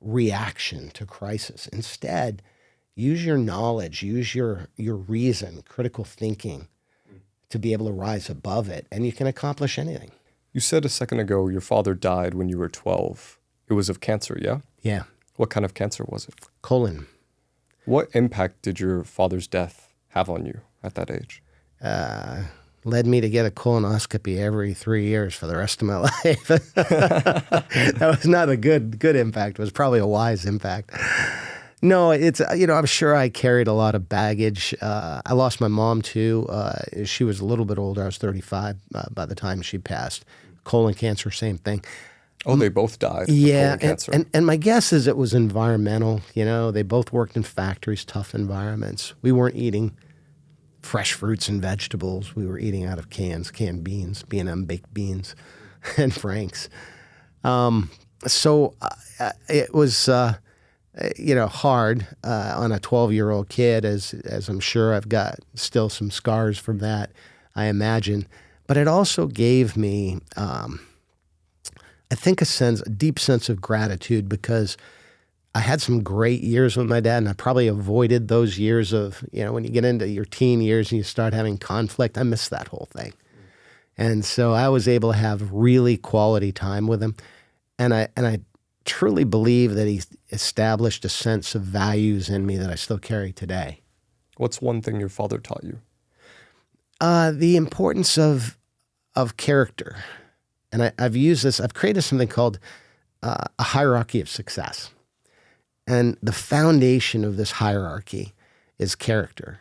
reaction to crisis. Instead, use your knowledge, use your reason, critical thinking to be able to rise above it, and you can accomplish anything. You said a second ago your father died when you were 12. It was of cancer, yeah? Yeah. What kind of cancer was it? Colon. What impact did your father's death have on you at that age? Led me to get a colonoscopy every 3 years for the rest of my life. That was not a good impact. It was probably a wise impact. No, it's, I'm sure I carried a lot of baggage. I lost my mom too. She was a little bit older. I was 35 by the time she passed. Colon cancer, same thing. Oh, they both died. Yeah, of colon cancer. And my guess is it was environmental. They both worked in factories, tough environments. We weren't eating fresh fruits and vegetables. We were eating out of canned beans, B&M baked beans, and Frank's. So it was, hard on a 12-year-old kid, as I'm sure I've got still some scars from that, I imagine. But it also gave me, I think, a deep sense of gratitude, because I had some great years with my dad, and I probably avoided those years of, when you get into your teen years and you start having conflict. I missed that whole thing. And so I was able to have really quality time with him. And I truly believe that he established a sense of values in me that I still carry today. What's one thing your father taught you? The importance of character. And I've used this, I've created something called a hierarchy of success. And the foundation of this hierarchy is character.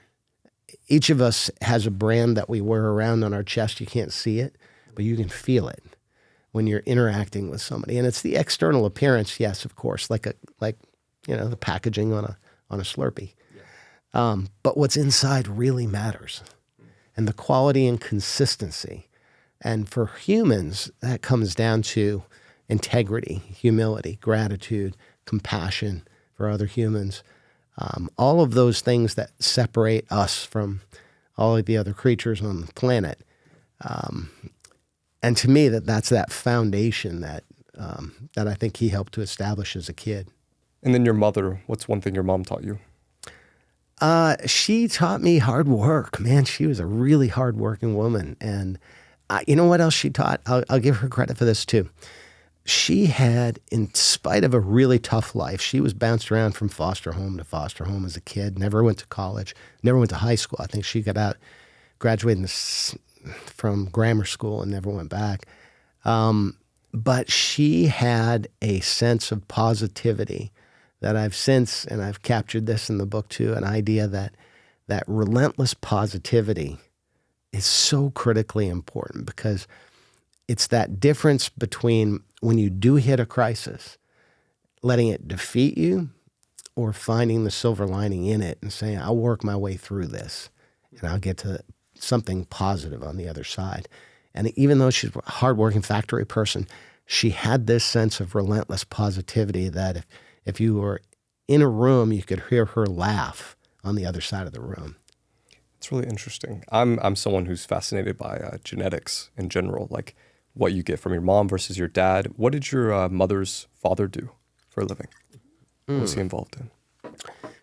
Each of us has a brand that we wear around on our chest. You can't see it, but you can feel it when you're interacting with somebody. And it's the external appearance, yes, of course, like the packaging on a Slurpee. Yeah. But what's inside really matters. And the quality and consistency. And for humans, that comes down to integrity, humility, gratitude, compassion for other humans. All of those things that separate us from all of the other creatures on the planet. And to me, that's that foundation that I think he helped to establish as a kid. And then your mother, what's one thing your mom taught you? She taught me hard work. Man, she was a really hardworking woman. And you know what else she taught? I'll give her credit for this too. She had, in spite of a really tough life, she was bounced around from foster home to foster home as a kid, never went to college, never went to high school. I think she got out, graduated from grammar school and never went back. But she had a sense of positivity that I've captured this in the book too, an idea that relentless positivity is so critically important, because it's that difference between when you do hit a crisis, letting it defeat you, or finding the silver lining in it and saying, I'll work my way through this and I'll get to something positive on the other side. And even though she's a hardworking factory person, she had this sense of relentless positivity that if you were in a room, you could hear her laugh on the other side of the room. It's really interesting. I'm someone who's fascinated by genetics in general, like what you get from your mom versus your dad. What did your mother's father do for a living? What was he involved in?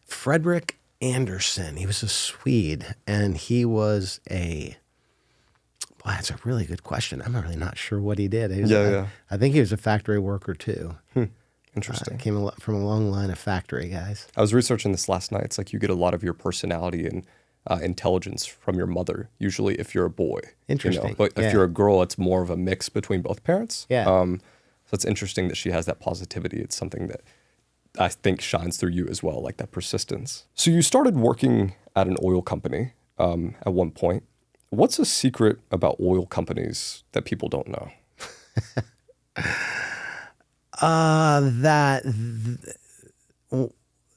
Frederick Anderson. He was a Swede, and he was well, that's a really good question. I'm really not sure what he did. I think he was a factory worker too. Interesting. Came from a long line of factory guys. I was researching this last night. It's like you get a lot of your personality and intelligence from your mother, usually if you're a boy. Interesting. But if you're a girl, it's more of a mix between both parents. Yeah. So it's interesting that she has that positivity. It's something that I think shines through you as well, like that persistence. So you started working at an oil company at one point. What's a secret about oil companies that people don't know? That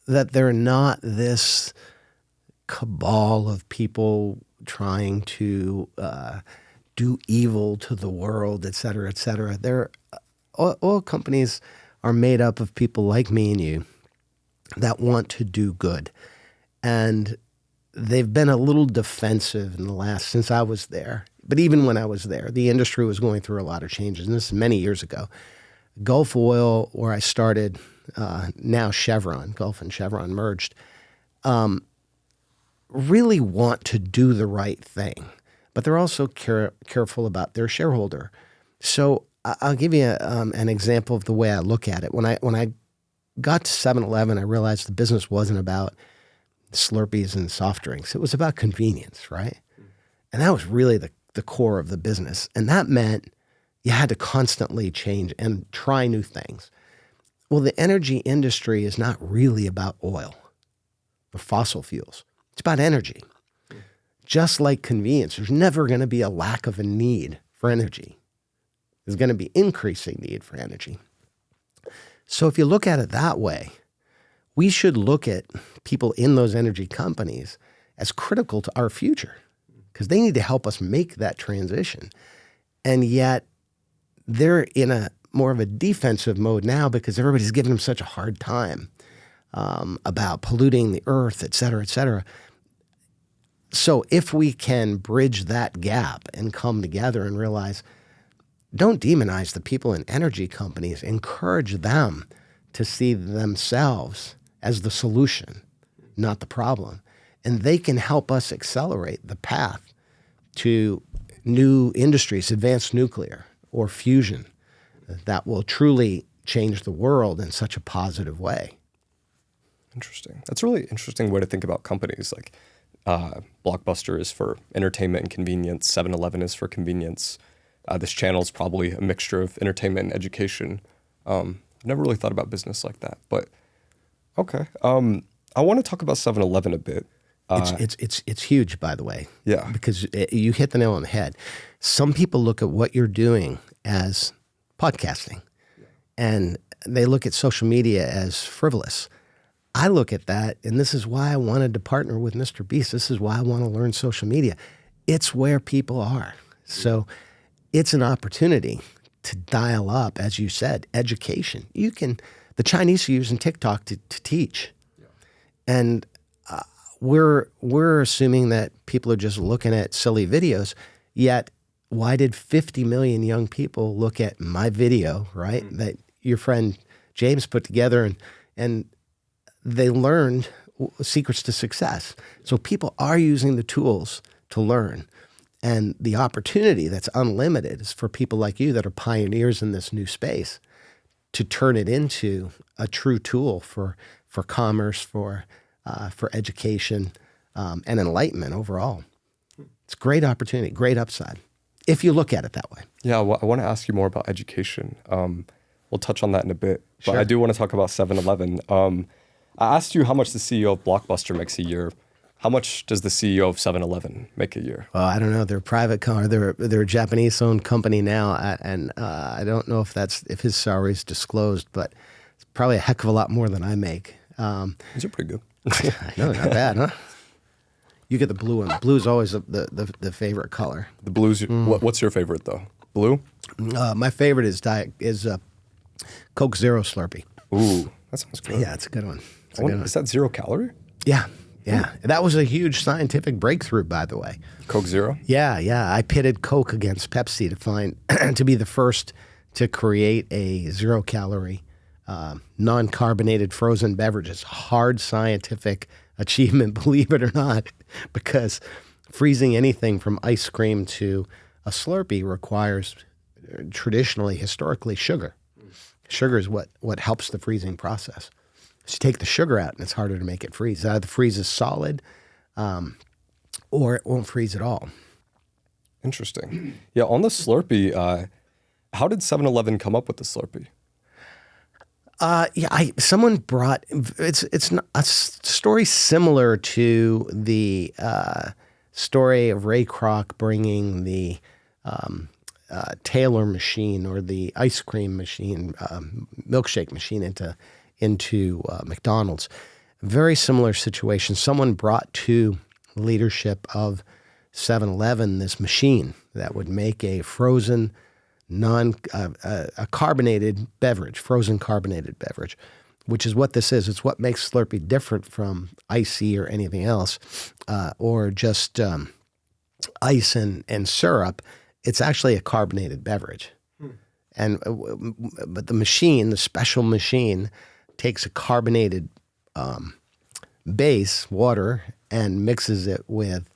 they're not this cabal of people trying to do evil to the world, et cetera, et cetera. Oil companies are made up of people like me and you that want to do good. And they've been a little defensive since I was there. But even when I was there, the industry was going through a lot of changes. And this is many years ago. Gulf Oil, where I started, now Chevron, Gulf and Chevron merged, really want to do the right thing. But they're also careful about their shareholder. So I'll give you an example of the way I look at it. When I got to 7-Eleven, I realized the business wasn't about Slurpees and soft drinks. It was about convenience, right? And that was really the core of the business. And that meant you had to constantly change and try new things. Well, the energy industry is not really about oil or fossil fuels. It's about energy. Just like convenience, there's never going to be a lack of a need for energy. There's going to be increasing need for energy. So if you look at it that way, we should look at people in those energy companies as critical to our future, because they need to help us make that transition. And yet they're in a more of a defensive mode now because everybody's giving them such a hard time about polluting the earth, et cetera, et cetera. So if we can bridge that gap and come together and realize, don't demonize the people in energy companies, encourage them to see themselves as the solution, not the problem. And they can help us accelerate the path to new industries, advanced nuclear or fusion, that will truly change the world in such a positive way. Interesting. That's a really interesting way to think about companies. Like Blockbuster is for entertainment and convenience. 7-Eleven is for convenience. This channel is probably a mixture of entertainment and education. I've never really thought about business like that, but okay. I want to talk about 7-Eleven a bit. It's huge, by the way. Yeah. Because you hit the nail on the head. Some people look at what you're doing as podcasting, and they look at social media as frivolous. I look at that, and this is why I wanted to partner with Mr. Beast. This is why I want to learn social media. It's where people are. So it's an opportunity to dial up, as you said, education. The Chinese are using TikTok to teach. Yeah. And we're assuming that people are just looking at silly videos, yet why did 50 million young people look at my video, right, that your friend James put together, and they learned secrets to success. So people are using the tools to learn. And the opportunity that's unlimited is for people like you that are pioneers in this new space to turn it into a true tool for commerce, for education, and enlightenment overall. It's a great opportunity, great upside. if you look at it that way. Yeah, I want to ask you more about education. We'll touch on that in a bit. But Sure. I do want to talk about 7-Eleven. I asked you how much the CEO of Blockbuster makes a year. How much does the CEO of 7-Eleven make a year? Well, I don't know. They're a private they're a Japanese-owned company now, and I don't know if his salary is disclosed, but it's probably a heck of a lot more than I make. These are pretty good. I know, not bad, huh? You get the blue one. Blue's always the favorite color. The blues. What's your favorite though? Blue? My favorite is Coke Zero Slurpee. Ooh, that sounds good. Yeah, it's a good one. It's a good one. Is that 0 calorie? Yeah. That was a huge scientific breakthrough, by the way. Coke Zero? Yeah. I pitted Coke against Pepsi to be the first to create a 0 calorie, non-carbonated frozen beverage. It's a hard scientific achievement, believe it or not, because freezing anything from ice cream to a Slurpee requires historically sugar. Sugar is what helps the freezing process. So you take the sugar out and it's harder to make it freeze. Either the freeze is solid or it won't freeze at all. Interesting. Yeah, on the Slurpee, how did 7-Eleven come up with the Slurpee? Someone brought it's not a story similar to the story of Ray Kroc bringing the Taylor machine or the ice cream machine, milkshake machine into McDonald's. Very similar situation. Someone brought to leadership of 7-Eleven this machine that would make a frozen a carbonated beverage, frozen carbonated beverage, which is what this is. It's what makes Slurpee different from icy or anything else, or just ice and syrup. It's actually a carbonated beverage. But the special machine, takes a carbonated base, water, and mixes it with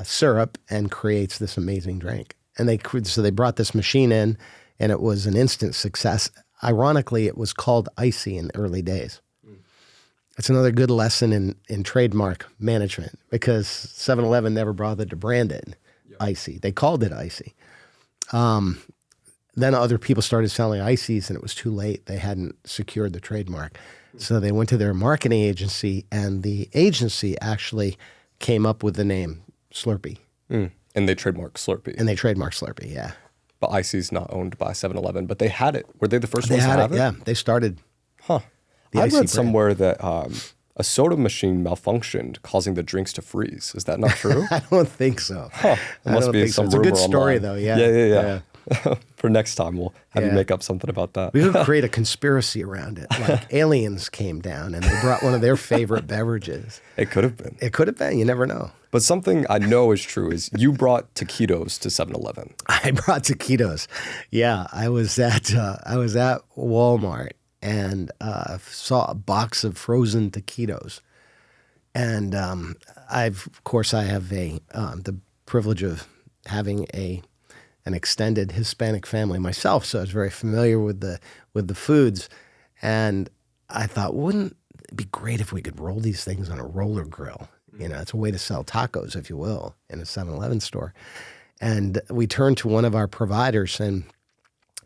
syrup and creates this amazing drink. And they brought this machine in, and it was an instant success. Ironically, it was called Icy in the early days. It's another good lesson in trademark management, because 7-Eleven never bothered to brand it Icy. They called it Icy. Then other people started selling Icies, and it was too late. They hadn't secured the trademark. So they went to their marketing agency, and the agency actually came up with the name Slurpee. And they trademarked Slurpee. Yeah. But Icy's not owned by 7-Eleven, but they had it. Were they the first ones to have it? Yeah, they started. Huh. I read somewhere that a soda machine malfunctioned, causing the drinks to freeze. Is that not true? I don't think so. Huh. It must be some rumor It's a good story, online. though. Yeah. Yeah. For next time, we'll have you make up something about that. We could create a conspiracy around it. Like aliens came down and they brought one of their favorite beverages. It could have been. It could have been. You never know. But something I know is true is you brought taquitos to 7-Eleven. I brought taquitos. Yeah, I was at Walmart and saw a box of frozen taquitos, and I have the privilege of having an extended Hispanic family myself, so I was very familiar with the foods, and I thought, wouldn't it be great if we could roll these things on a roller grill? You know, it's a way to sell tacos, if you will, in a 7-Eleven store. And we turned to one of our providers and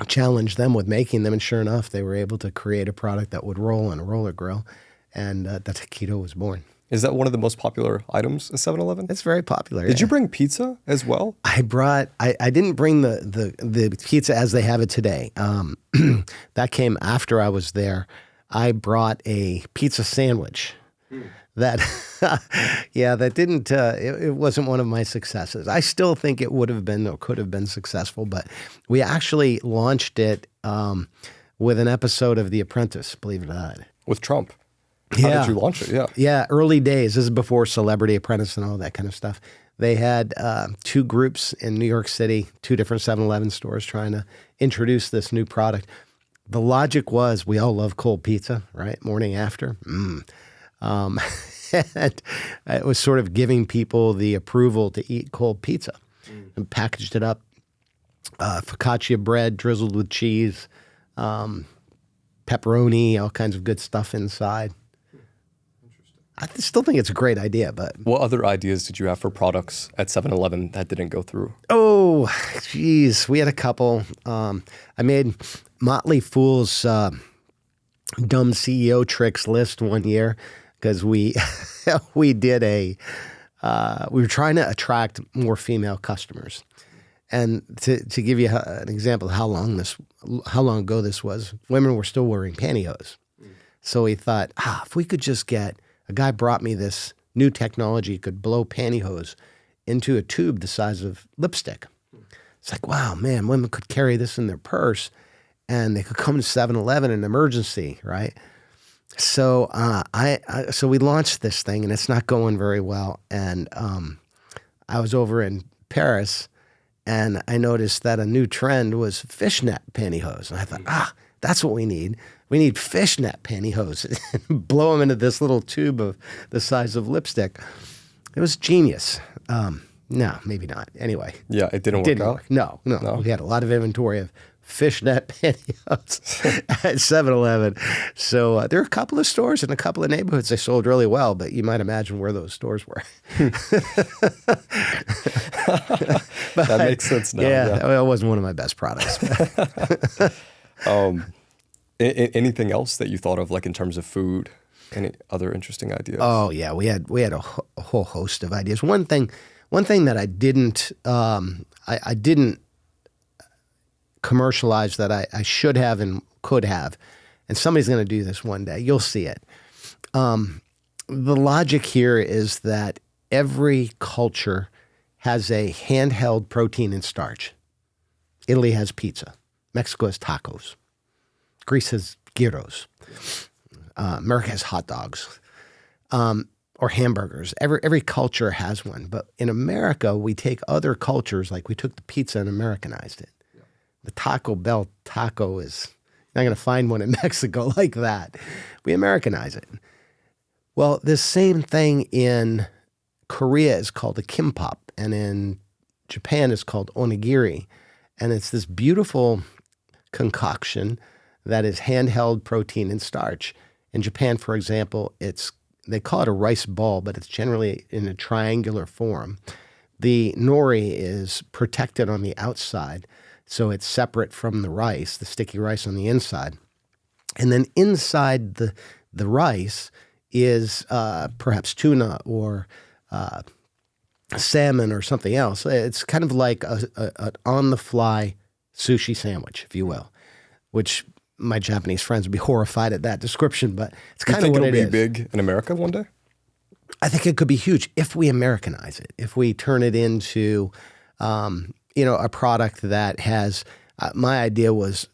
challenged them with making them, and sure enough, they were able to create a product that would roll on a roller grill, and the taquito was born. Is that one of the most popular items at 7-Eleven? It's very popular. Did you bring pizza as well? I didn't bring the pizza as they have it today. That came after I was there. I brought a pizza sandwich. That didn't, it wasn't one of my successes. I still think it would have been or could have been successful, but we actually launched it with an episode of The Apprentice, believe it or not. With Trump. How did you launch it? Yeah. Yeah, early days. This is before Celebrity Apprentice and all that kind of stuff. They had two groups in New York City, two different 7-Eleven stores trying to introduce this new product. The logic was we all love cold pizza, right? Morning after. And it was sort of giving people the approval to eat cold pizza, and packaged it up, focaccia bread drizzled with cheese, pepperoni, all kinds of good stuff inside. I still think it's a great idea, but... What other ideas did you have for products at 7-Eleven that didn't go through? Oh, geez. We had a couple. I made Motley Fool's dumb CEO tricks list one year because we did we were trying to attract more female customers. And to give you an example of how long ago this was, women were still wearing pantyhose. So we thought, if we could just get... A guy brought me this new technology, could blow pantyhose into a tube the size of lipstick. It's like, wow, man, women could carry this in their purse and they could come to 7-Eleven in an emergency, right? So so we launched this thing and it's not going very well. And I was over in Paris and I noticed that a new trend was fishnet pantyhose. And I thought, that's what we need. We need fishnet pantyhose and blow them into this little tube of the size of lipstick. It was genius. No, maybe not. Anyway. Yeah, it didn't work out? No. We had a lot of inventory of fishnet pantyhose at 7-Eleven. So there are a couple of stores in a couple of neighborhoods they sold really well, but you might imagine where those stores were. That makes sense now. Yeah, it wasn't one of my best products. Anything else that you thought of, like in terms of food? Any other interesting ideas? Oh yeah, we had a whole host of ideas. One thing that I didn't commercialize that I should have and could have, and somebody's going to do this one day. You'll see it. The logic here is that every culture has a handheld protein and starch. Italy has pizza. Mexico has tacos. Greece has gyros. America has hot dogs or hamburgers. Every culture has one. But in America, we take other cultures, like we took the pizza and Americanized it. Yeah. The Taco Bell taco is, you're not going to find one in Mexico like that. We Americanize it. Well, this same thing in Korea is called a kimbap, and in Japan is called onigiri. And it's this beautiful concoction that is handheld protein and starch. In Japan, for example, they call it a rice ball, but it's generally in a triangular form. The nori is protected on the outside, so it's separate from the rice, the sticky rice on the inside. And then inside the rice is perhaps tuna or salmon or something else. It's kind of like an on-the-fly sushi sandwich, if you will, which my Japanese friends would be horrified at that description, but it's kind of what it is. You think it'll be big in America one day? I think it could be huge if we Americanize it, if we turn it into, a product that has, my idea was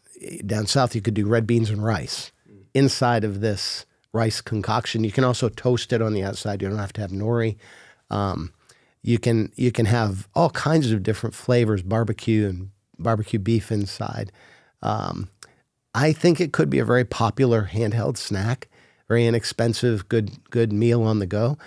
down south, you could do red beans and rice inside of this rice concoction. You can also toast it on the outside. You don't have to have nori. You can have all kinds of different flavors, barbecue and barbecue beef inside. I think it could be a very popular handheld snack, very inexpensive, good meal on the go.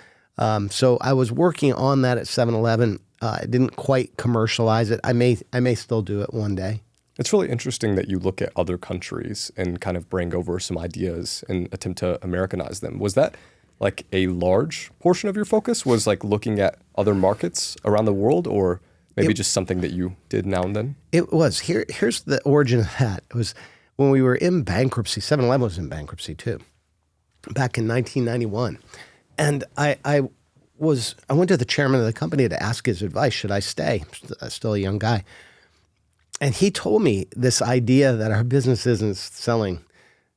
So I was working on that at 7-Eleven. I didn't quite commercialize it. I may still do it one day. It's really interesting that you look at other countries and kind of bring over some ideas and attempt to Americanize them. Was that like a large portion of your focus? Was like looking at other markets around the world, or maybe just something that you did now and then? It was. Here's the origin of that. It was when we were in bankruptcy. 7-Eleven was in bankruptcy too, back in 1991. And I went to the chairman of the company to ask his advice. Should I stay? I'm still a young guy. And he told me this idea that our business isn't selling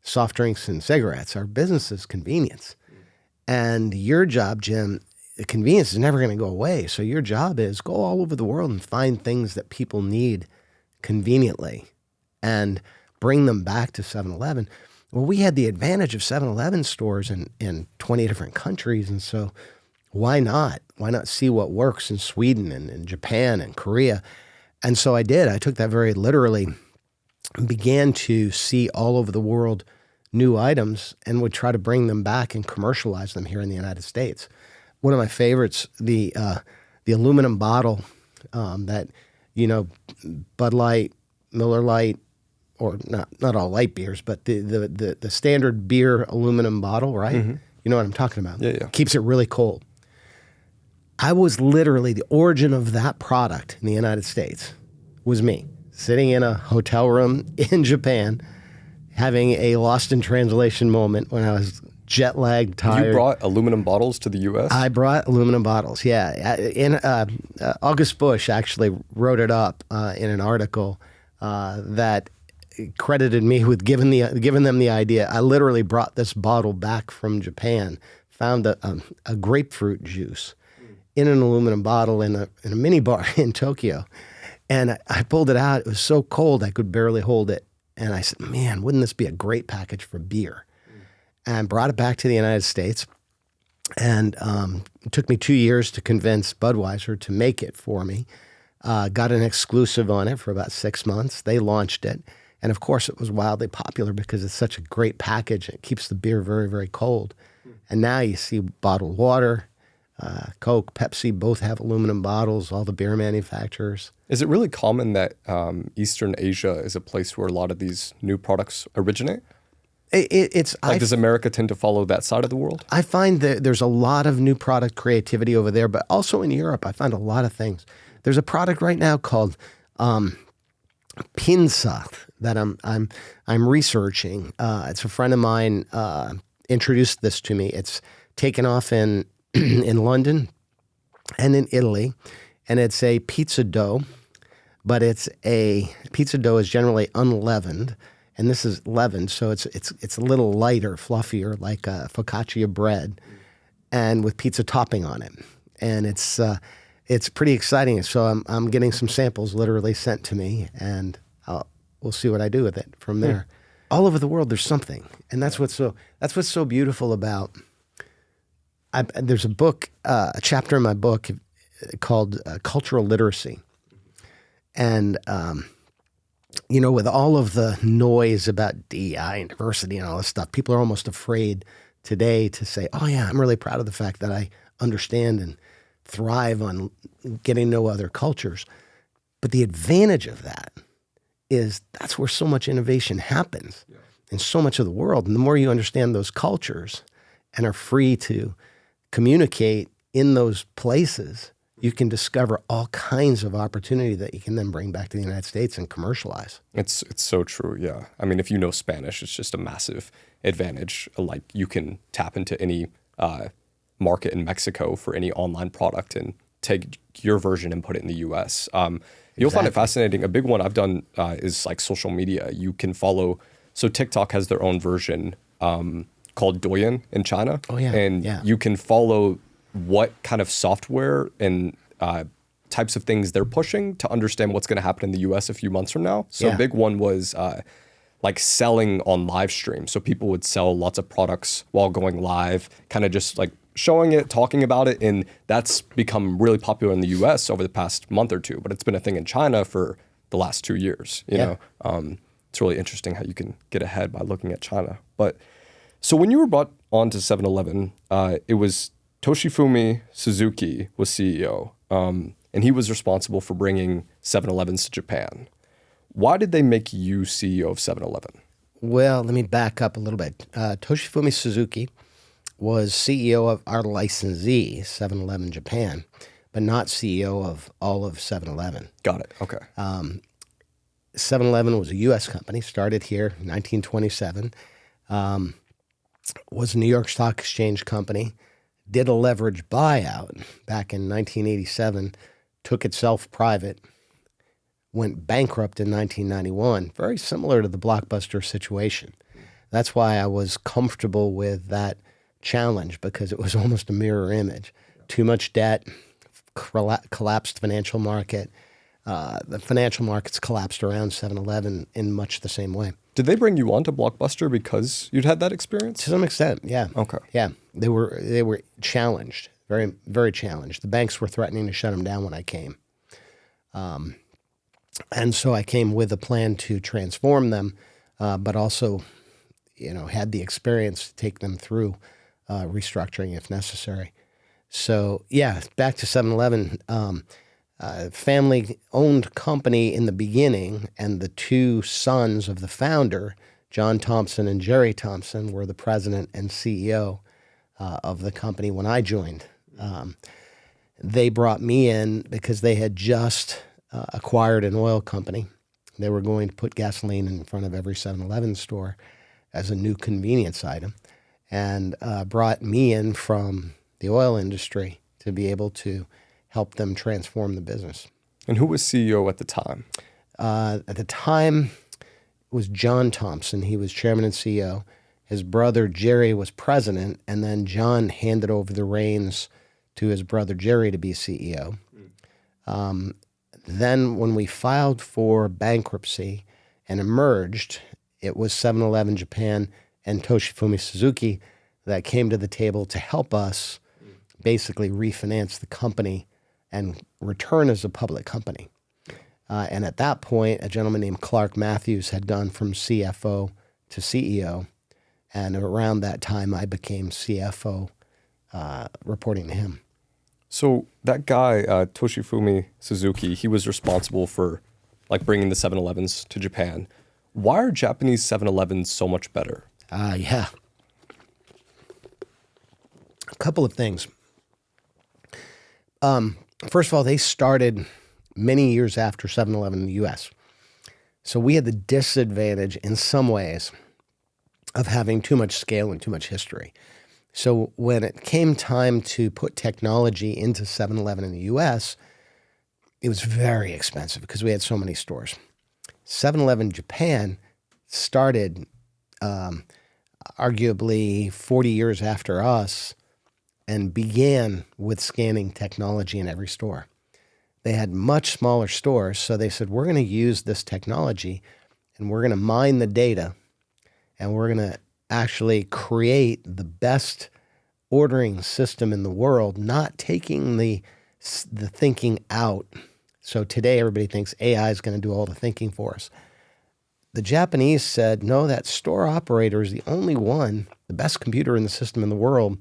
soft drinks and cigarettes. Our business is convenience. And your job, Jim, convenience is never going to go away. So your job is go all over the world and find things that people need conveniently and bring them back to 7-Eleven. Well, we had the advantage of 7-Eleven stores in 20 different countries. And so why not? Why not see what works in Sweden and in Japan and Korea? And so I did. I took that very literally and began to see all over the world new items and would try to bring them back and commercialize them here in the United States. One of my favorites, the aluminum bottle that, Bud Light, Miller Lite, or not all light beers, but the standard beer aluminum bottle, right? Mm-hmm. You know what I'm talking about? Yeah, yeah. Keeps it really cold. I was literally, the origin of that product in the United States was me sitting in a hotel room in Japan, having a lost in translation moment when I was jet lagged, tired. You brought aluminum bottles to the U.S.? I brought aluminum bottles, yeah. August Bush actually wrote it up in an article that credited me with giving them the idea. I literally brought this bottle back from Japan, found a grapefruit juice in an aluminum bottle in a mini bar in Tokyo. And I pulled it out. It was so cold I could barely hold it. And I said, man, wouldn't this be a great package for beer? And brought it back to the United States. And it took me 2 years to convince Budweiser to make it for me. Got an exclusive on it for about 6 months. They launched it. And of course, it was wildly popular because it's such a great package. It keeps the beer very, very cold. And now you see bottled water, Coke, Pepsi, both have aluminum bottles, all the beer manufacturers. Is it really common that Eastern Asia is a place where a lot of these new products originate? Does America tend to follow that side of the world? I find that there's a lot of new product creativity over there, but also in Europe, I find a lot of things. There's a product right now called Pinsa that I'm researching. It's a friend of mine introduced this to me. It's taken off in London and in Italy, and it's a pizza dough, but pizza dough is generally unleavened, and this is leavened, so it's a little lighter, fluffier, like a focaccia bread, and with pizza topping on it, and it's pretty exciting. So I'm getting some samples literally sent to me, and we'll see what I do with it from there. All over the world, there's something, and that's what's so beautiful about. There's a book, a chapter in my book called Cultural Literacy. And, with all of the noise about DEI and diversity and all this stuff, people are almost afraid today to say, oh yeah, I'm really proud of the fact that I understand and thrive on getting to know other cultures. But the advantage of that is that's where so much innovation happens in so much of the world. And the more you understand those cultures and are free to communicate in those places, you can discover all kinds of opportunity that you can then bring back to the United States and commercialize. It's so true, yeah. I mean, if you know Spanish, it's just a massive advantage. Like, you can tap into any market in Mexico for any online product and take your version and put it in the U.S. You'll find it fascinating. A big one I've done is like social media. You can follow, so TikTok has their own version called Douyin in China. Oh, yeah. And you can follow what kind of software and types of things they're pushing to understand what's going to happen in the US a few months from now. So a big one was like selling on live stream. So people would sell lots of products while going live, kind of just like showing it, talking about it. And that's become really popular in the US over the past month or two, but it's been a thing in China for the last 2 years. You know, it's really interesting how you can get ahead by looking at China. But so when you were brought on to 7-Eleven, it was Toshifumi Suzuki was CEO, and he was responsible for bringing 7-Elevens to Japan. Why did they make you CEO of 7-Eleven? Well, let me back up a little bit. Toshifumi Suzuki was CEO of our licensee, 7-Eleven Japan, but not CEO of all of 7-Eleven. Got it. Okay. 7-Eleven was a U.S. company, started here in 1927, was a New York Stock Exchange company, did a leverage buyout back in 1987, took itself private, went bankrupt in 1991, very similar to the Blockbuster situation. That's why I was comfortable with that challenge, because it was almost a mirror image. Too much debt, collapsed financial market. The financial markets collapsed around 7-Eleven in much the same way. Did they bring you on to Blockbuster because you'd had that experience? To some extent, yeah. Okay. Yeah, they were challenged, very, very challenged. The banks were threatening to shut them down when I came. And so I came with a plan to transform them, but also, had the experience to take them through restructuring if necessary. So, yeah, back to 7-Eleven. Family-owned company in the beginning, and the two sons of the founder, John Thompson and Jerry Thompson, were the president and CEO. of the company when I joined. They brought me in because they had just acquired an oil company. They were going to put gasoline in front of every 7-Eleven store as a new convenience item, and brought me in from the oil industry to be able to help them transform the business. And who was CEO at the time? At the time, it was John Thompson. He was chairman and CEO. His brother Jerry was president, and then John handed over the reins to his brother Jerry to be CEO. Then when we filed for bankruptcy and emerged, it was 7-Eleven Japan and Toshifumi Suzuki that came to the table to help us basically refinance the company and return as a public company. And at that point, a gentleman named Clark Matthews had gone from CFO to CEO. And around that time, I became CFO, reporting to him. So that guy, Toshifumi Suzuki, he was responsible for like bringing the 7-Elevens to Japan. Why are Japanese 7-Elevens so much better? Yeah. A couple of things. First of all, they started many years after 7-Eleven in the U.S. So we had the disadvantage in some ways of having too much scale and too much history. So when it came time to put technology into 7-Eleven in the U.S., it was very expensive because we had so many stores. 7-Eleven Japan started arguably 40 years after us and began with scanning technology in every store. They had much smaller stores, so they said, we're going to use this technology and we're going to mine the data and we're going to actually create the best ordering system in the world, not taking the thinking out. So today everybody thinks AI is going to do all the thinking for us. The Japanese said, no, that store operator is the only one, the best computer in the system in the world,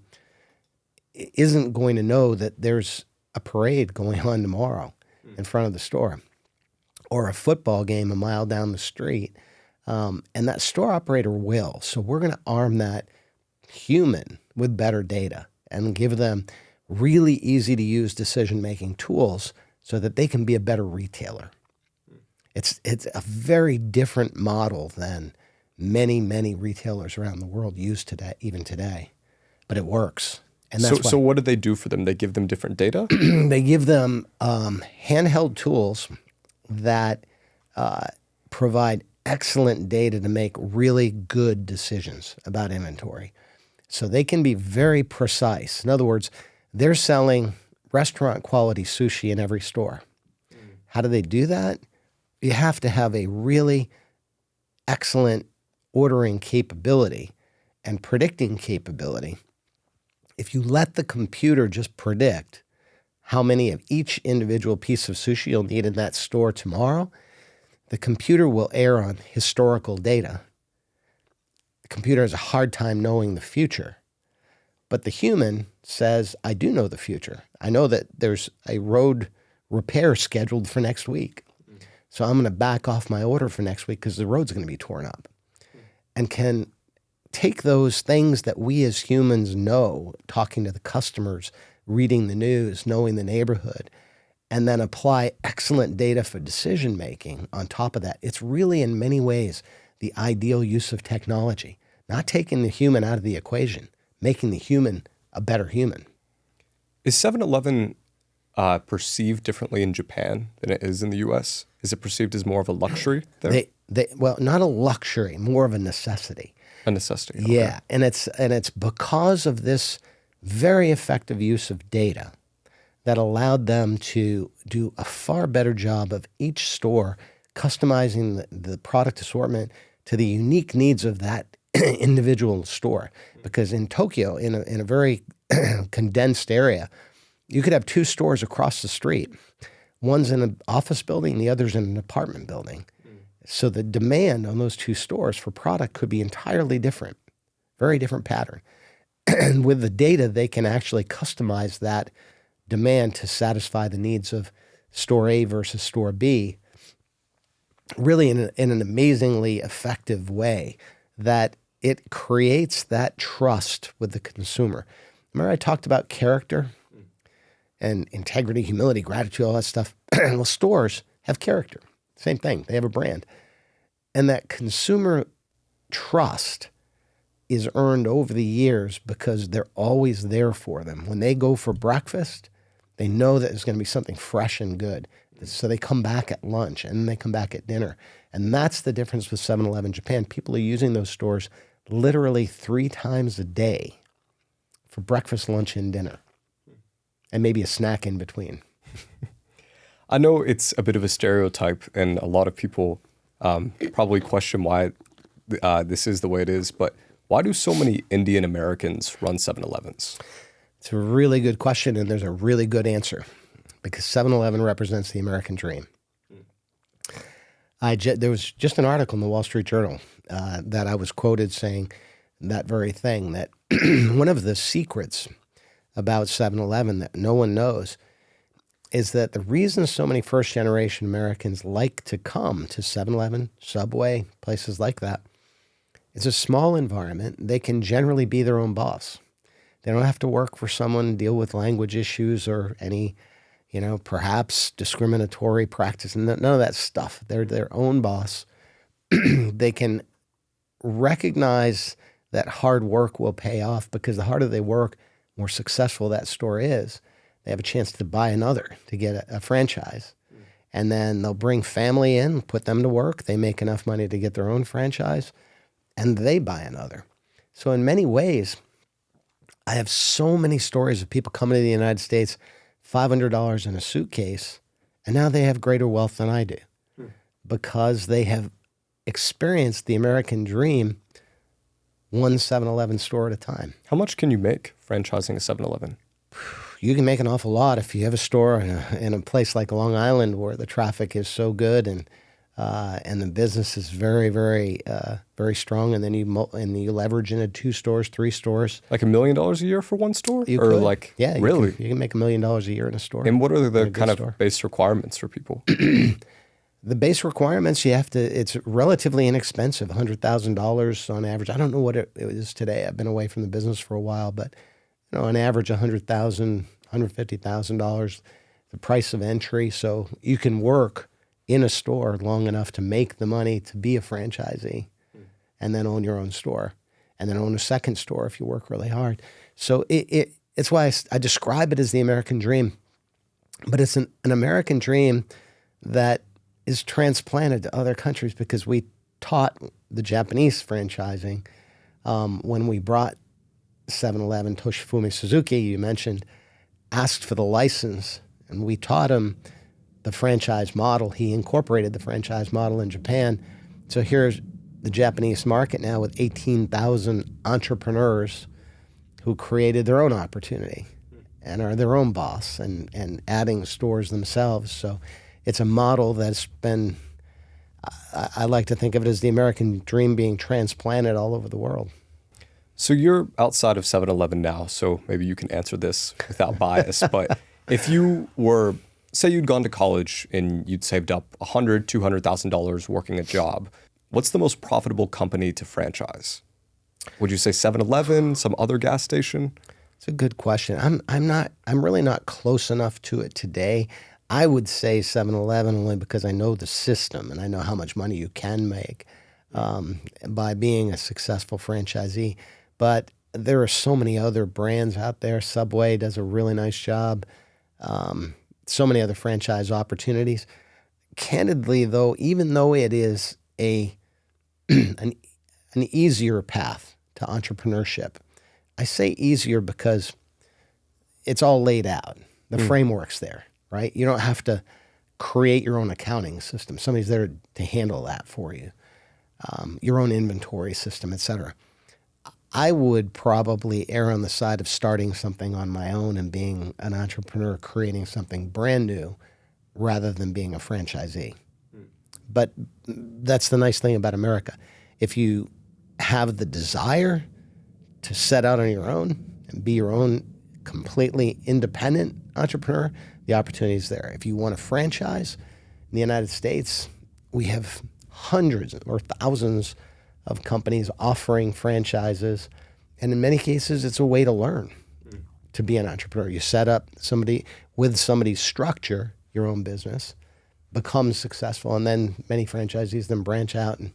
isn't going to know that there's a parade going on tomorrow in front of the store or a football game a mile down the street. And that store operator will. So we're going to arm that human with better data and give them really easy to use decision-making tools so that they can be a better retailer. It's a very different model than many, many retailers around the world use today, even today, but it works. And that's so what do they do for them? They give them different data? They give them handheld tools that provide excellent data to make really good decisions about inventory. So they can be very precise. In other words, they're selling restaurant quality sushi in every store. How do they do that? You have to have a really excellent ordering capability and predicting capability. If you let the computer just predict how many of each individual piece of sushi you'll need in that store tomorrow, the computer will err on historical data. The computer has a hard time knowing the future. But the human says, I do know the future. I know that there's a road repair scheduled for next week. So I'm going to back off my order for next week because the road's going to be torn up. And can take those things that we as humans know, talking to the customers, reading the news, knowing the neighborhood, and then apply excellent data for decision making on top of that. It's really in many ways the ideal use of technology, not taking the human out of the equation, making the human a better human. Is 7-Eleven perceived differently in Japan than it is in the U.S.? Is it perceived as more of a luxury there? Well, not a luxury, more of a necessity. A necessity. Okay. Yeah, and it's because of this very effective use of data that allowed them to do a far better job of each store customizing the product assortment to the unique needs of that individual store. Because in Tokyo, in a very condensed area, you could have two stores across the street. One's in an office building, the other's in an apartment building. So the demand on those two stores for product could be entirely different, very different pattern. And with the data, they can actually customize that demand to satisfy the needs of store A versus store B, really in an amazingly effective way that it creates that trust with the consumer. Remember I talked about character and integrity, humility, gratitude, all that stuff? Well, stores have character. Same thing. They have a brand. And that consumer trust is earned over the years because they're always there for them. When they go for breakfast, they know that there's going to be something fresh and good. So they come back at lunch and then they come back at dinner. And that's the difference with 7-Eleven Japan. People are using those stores literally 3 times a day for breakfast, lunch, and dinner. And maybe a snack in between. I know it's a bit of a stereotype, and a lot of people probably question why this is the way it is, but why do so many Indian Americans run 7-Elevens? It's a really good question, and there's a really good answer, because 7-Eleven represents the American dream. There was just an article in the Wall Street Journal that I was quoted saying that very thing, that one of the secrets about 7-Eleven that no one knows is that the reason so many first-generation Americans like to come to 7-Eleven, Subway, places like that, it's a small environment. They can generally be their own boss. They don't have to work for someone, deal with language issues or any, perhaps discriminatory practice. None of that stuff. They're their own boss. They can recognize that hard work will pay off, because the harder they work, more successful that store is. They have a chance to buy another, to get a franchise. And then they'll bring family in, put them to work. They make enough money to get their own franchise, and they buy another. So in many ways, I have so many stories of people coming to the United States, $500 in a suitcase, and now they have greater wealth than I do because they have experienced the American dream one 7-Eleven store at a time. How much can you make franchising a 7-Eleven? You can make an awful lot if you have a store in a place like Long Island where the traffic is so good and the business is very, very, very strong, and then you leverage into 2 stores, 3 stores. Like $1 million a year for one store? You or could. like, yeah, really? You can make $1 million a year in a store. And what are the kind of store. base requirements for people? The base requirements, it's relatively inexpensive, $100,000 on average. I don't know what it is today. I've been away from the business for a while, but on average, $100,000, $150,000, the price of entry. So you can work in a store long enough to make the money to be a franchisee and then own your own store and then own a second store if you work really hard. So it's why I describe it as the American dream, but it's an American dream that is transplanted to other countries, because we taught the Japanese franchising when we brought 7-Eleven. Toshifumi Suzuki, you mentioned, asked for the license, and we taught him the franchise model. He incorporated the franchise model in Japan. So here's the Japanese market now with 18,000 entrepreneurs who created their own opportunity and are their own boss and adding stores themselves. So it's a model that's been, I like to think of it as the American dream being transplanted all over the world. So you're outside of 7-Eleven now, so maybe you can answer this without bias. But if you were, say you'd gone to college and you'd saved up $100,000, $200,000 working a job, what's the most profitable company to franchise? Would you say 7-Eleven, some other gas station? It's a good question. I'm really not close enough to it today. I would say 7-Eleven only because I know the system and I know how much money you can make by being a successful franchisee. But there are so many other brands out there. Subway does a really nice job. So many other franchise opportunities. Candidly, though, even though it is an easier path to entrepreneurship, I say easier because it's all laid out. The framework's there, right? You don't have to create your own accounting system. Somebody's there to handle that for you. Your own inventory system, et cetera. I would probably err on the side of starting something on my own and being an entrepreneur, creating something brand new, rather than being a franchisee. But that's the nice thing about America. If you have the desire to set out on your own and be your own completely independent entrepreneur, the opportunity is there. If you want to franchise in the United States, we have hundreds or thousands of companies offering franchises. And in many cases, it's a way to learn. to be an entrepreneur. You set up with somebody's structure, your own business, becomes successful, and then many franchisees then branch out and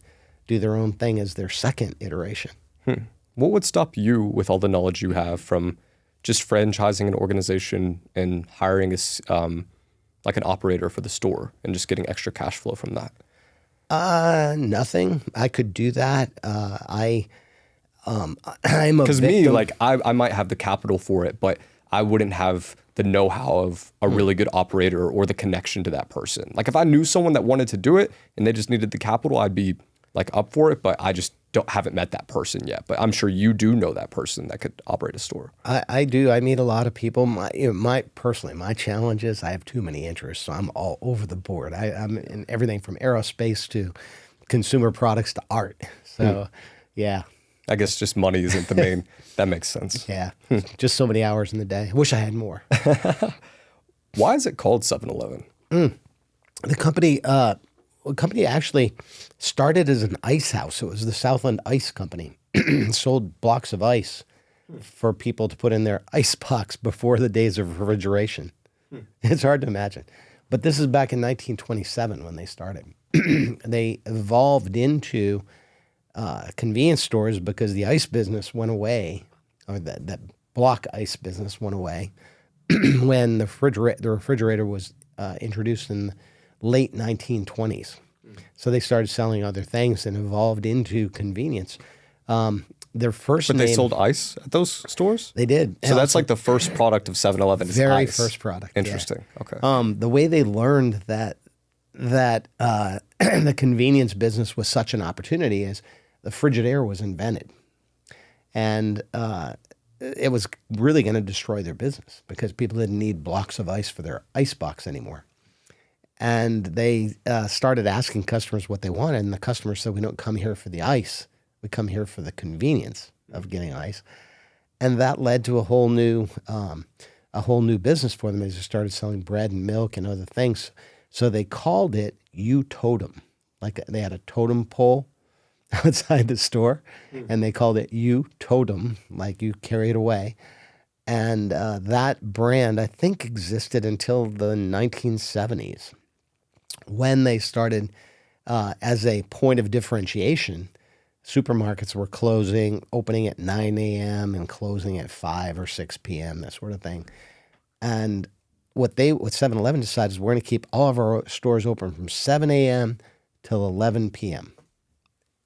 do their own thing as their second iteration. What would stop you, with all the knowledge you have, from just franchising an organization and hiring like an operator for the store and just getting extra cash flow from that? Nothing. I could do that. I'm a Because me, victim. like I might have the capital for it, but I wouldn't have the know-how of a really good operator or the connection to that person. Like if I knew someone that wanted to do it and they just needed the capital, I'd be like up for it, but I just haven't met that person yet. But I'm sure you do know that person that could operate a store. I do. I meet a lot of people. My challenge is I have too many interests, so I'm all over the board. I'm in everything from aerospace to consumer products to art. So, yeah. I guess just money isn't the main. That makes sense. Yeah. Just so many hours in the day. I wish I had more. Why is it called 7-Eleven? The company actually started as an ice house. It was the Southland Ice Company. Sold blocks of ice for people to put in their ice box before the days of refrigeration. It's hard to imagine. But this is back in 1927 when they started. They evolved into convenience stores because the ice business went away, or that block ice business went away when the refrigerator was introduced in the late 1920s. So they started selling other things and evolved into convenience. Their first But name, they sold ice at those stores? They did. So that's like the first product of 7-Eleven is very ice. first product. Interesting. Yeah. Okay. The way they learned that the convenience business was such an opportunity is the Frigidaire was invented. And it was really going to destroy their business because people didn't need blocks of ice for their ice box anymore. And they started asking customers what they wanted, and the customers said, "We don't come here for the ice. We come here for the convenience of getting ice." And that led to a whole new business for them. They just started selling bread and milk and other things. So they called it U-Totem. Like they had a totem pole outside the store, and they called it U-Totem, like you carry it away. And that brand, I think, existed until the 1970s, when they started as a point of differentiation. Supermarkets were opening at 9 a.m. and closing at 5 or 6 p.m., that sort of thing. And what 7-Eleven decided is we're going to keep all of our stores open from 7 a.m. till 11 p.m.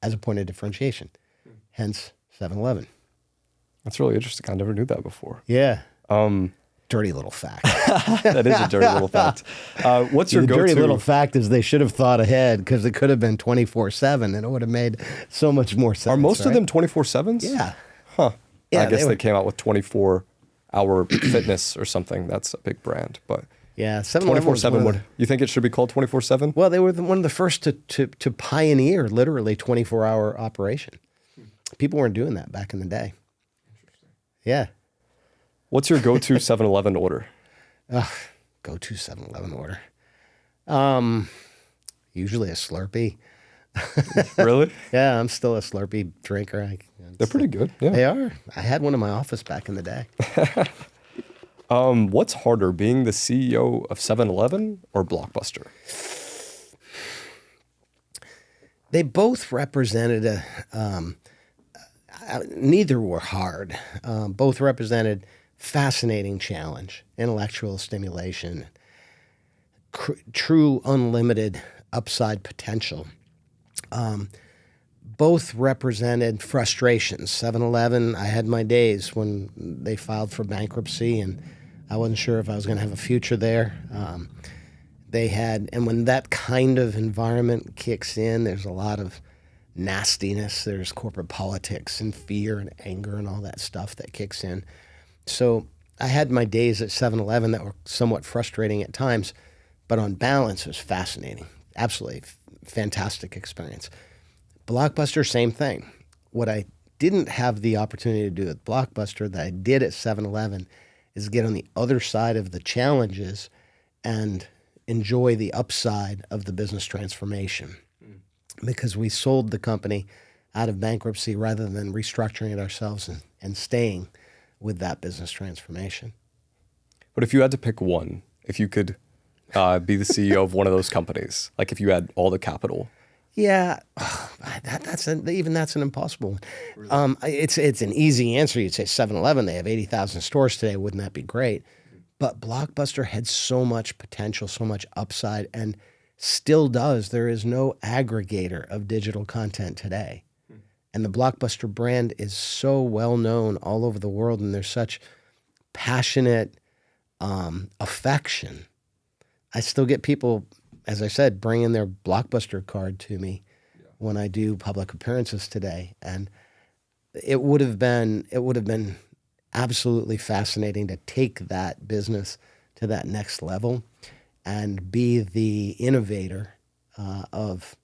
as a point of differentiation. Hence 7-Eleven. That's really interesting. I never knew that before. Yeah. Dirty little fact. That is a dirty little fact. What's your go-to? The dirty little fact is they should have thought ahead, because it could have been 24/7 and it would have made so much more sense. Are most of them 24/7s? Yeah. Huh. Yeah, I guess they came out with 24-hour fitness or something. That's a big brand. But yeah, 7-Eleven 24/7. You think it should be called 24/7? Well, they were one of the first to pioneer literally 24-hour operation. People weren't doing that back in the day. Interesting. Yeah. What's your go-to 7-Eleven order? Go-to 7-Eleven order. Usually a Slurpee. Really? Yeah, I'm still a Slurpee drinker. They're pretty good. Yeah. They are. I had one in my office back in the day. What's harder, being the CEO of 7-Eleven or Blockbuster? They both represented neither were hard. Both represented fascinating challenge, intellectual stimulation, true unlimited upside potential. Both represented frustrations. 7-Eleven, I had my days when they filed for bankruptcy and I wasn't sure if I was going to have a future there. And when that kind of environment kicks in, there's a lot of nastiness. There's corporate politics and fear and anger and all that stuff that kicks in. So I had my days at 7-Eleven that were somewhat frustrating at times, but on balance, it was fascinating. Absolutely fantastic experience. Blockbuster, same thing. What I didn't have the opportunity to do at Blockbuster that I did at 7-Eleven is get on the other side of the challenges and enjoy the upside of the business transformation. Because we sold the company out of bankruptcy rather than restructuring it ourselves and staying with that business transformation. But if you had to pick one, if you could be the CEO of one of those companies, like if you had all the capital. Yeah, that's an impossible one. Really? It's an easy answer. You'd say 7-Eleven, they have 80,000 stores today. Wouldn't that be great? But Blockbuster had so much potential, so much upside, and still does. There is no aggregator of digital content today. And the Blockbuster brand is so well known all over the world, and there's such passionate affection. I still get people, as I said, bringing their Blockbuster card to me when I do public appearances today. And it would have been absolutely fascinating to take that business to that next level and be the innovator of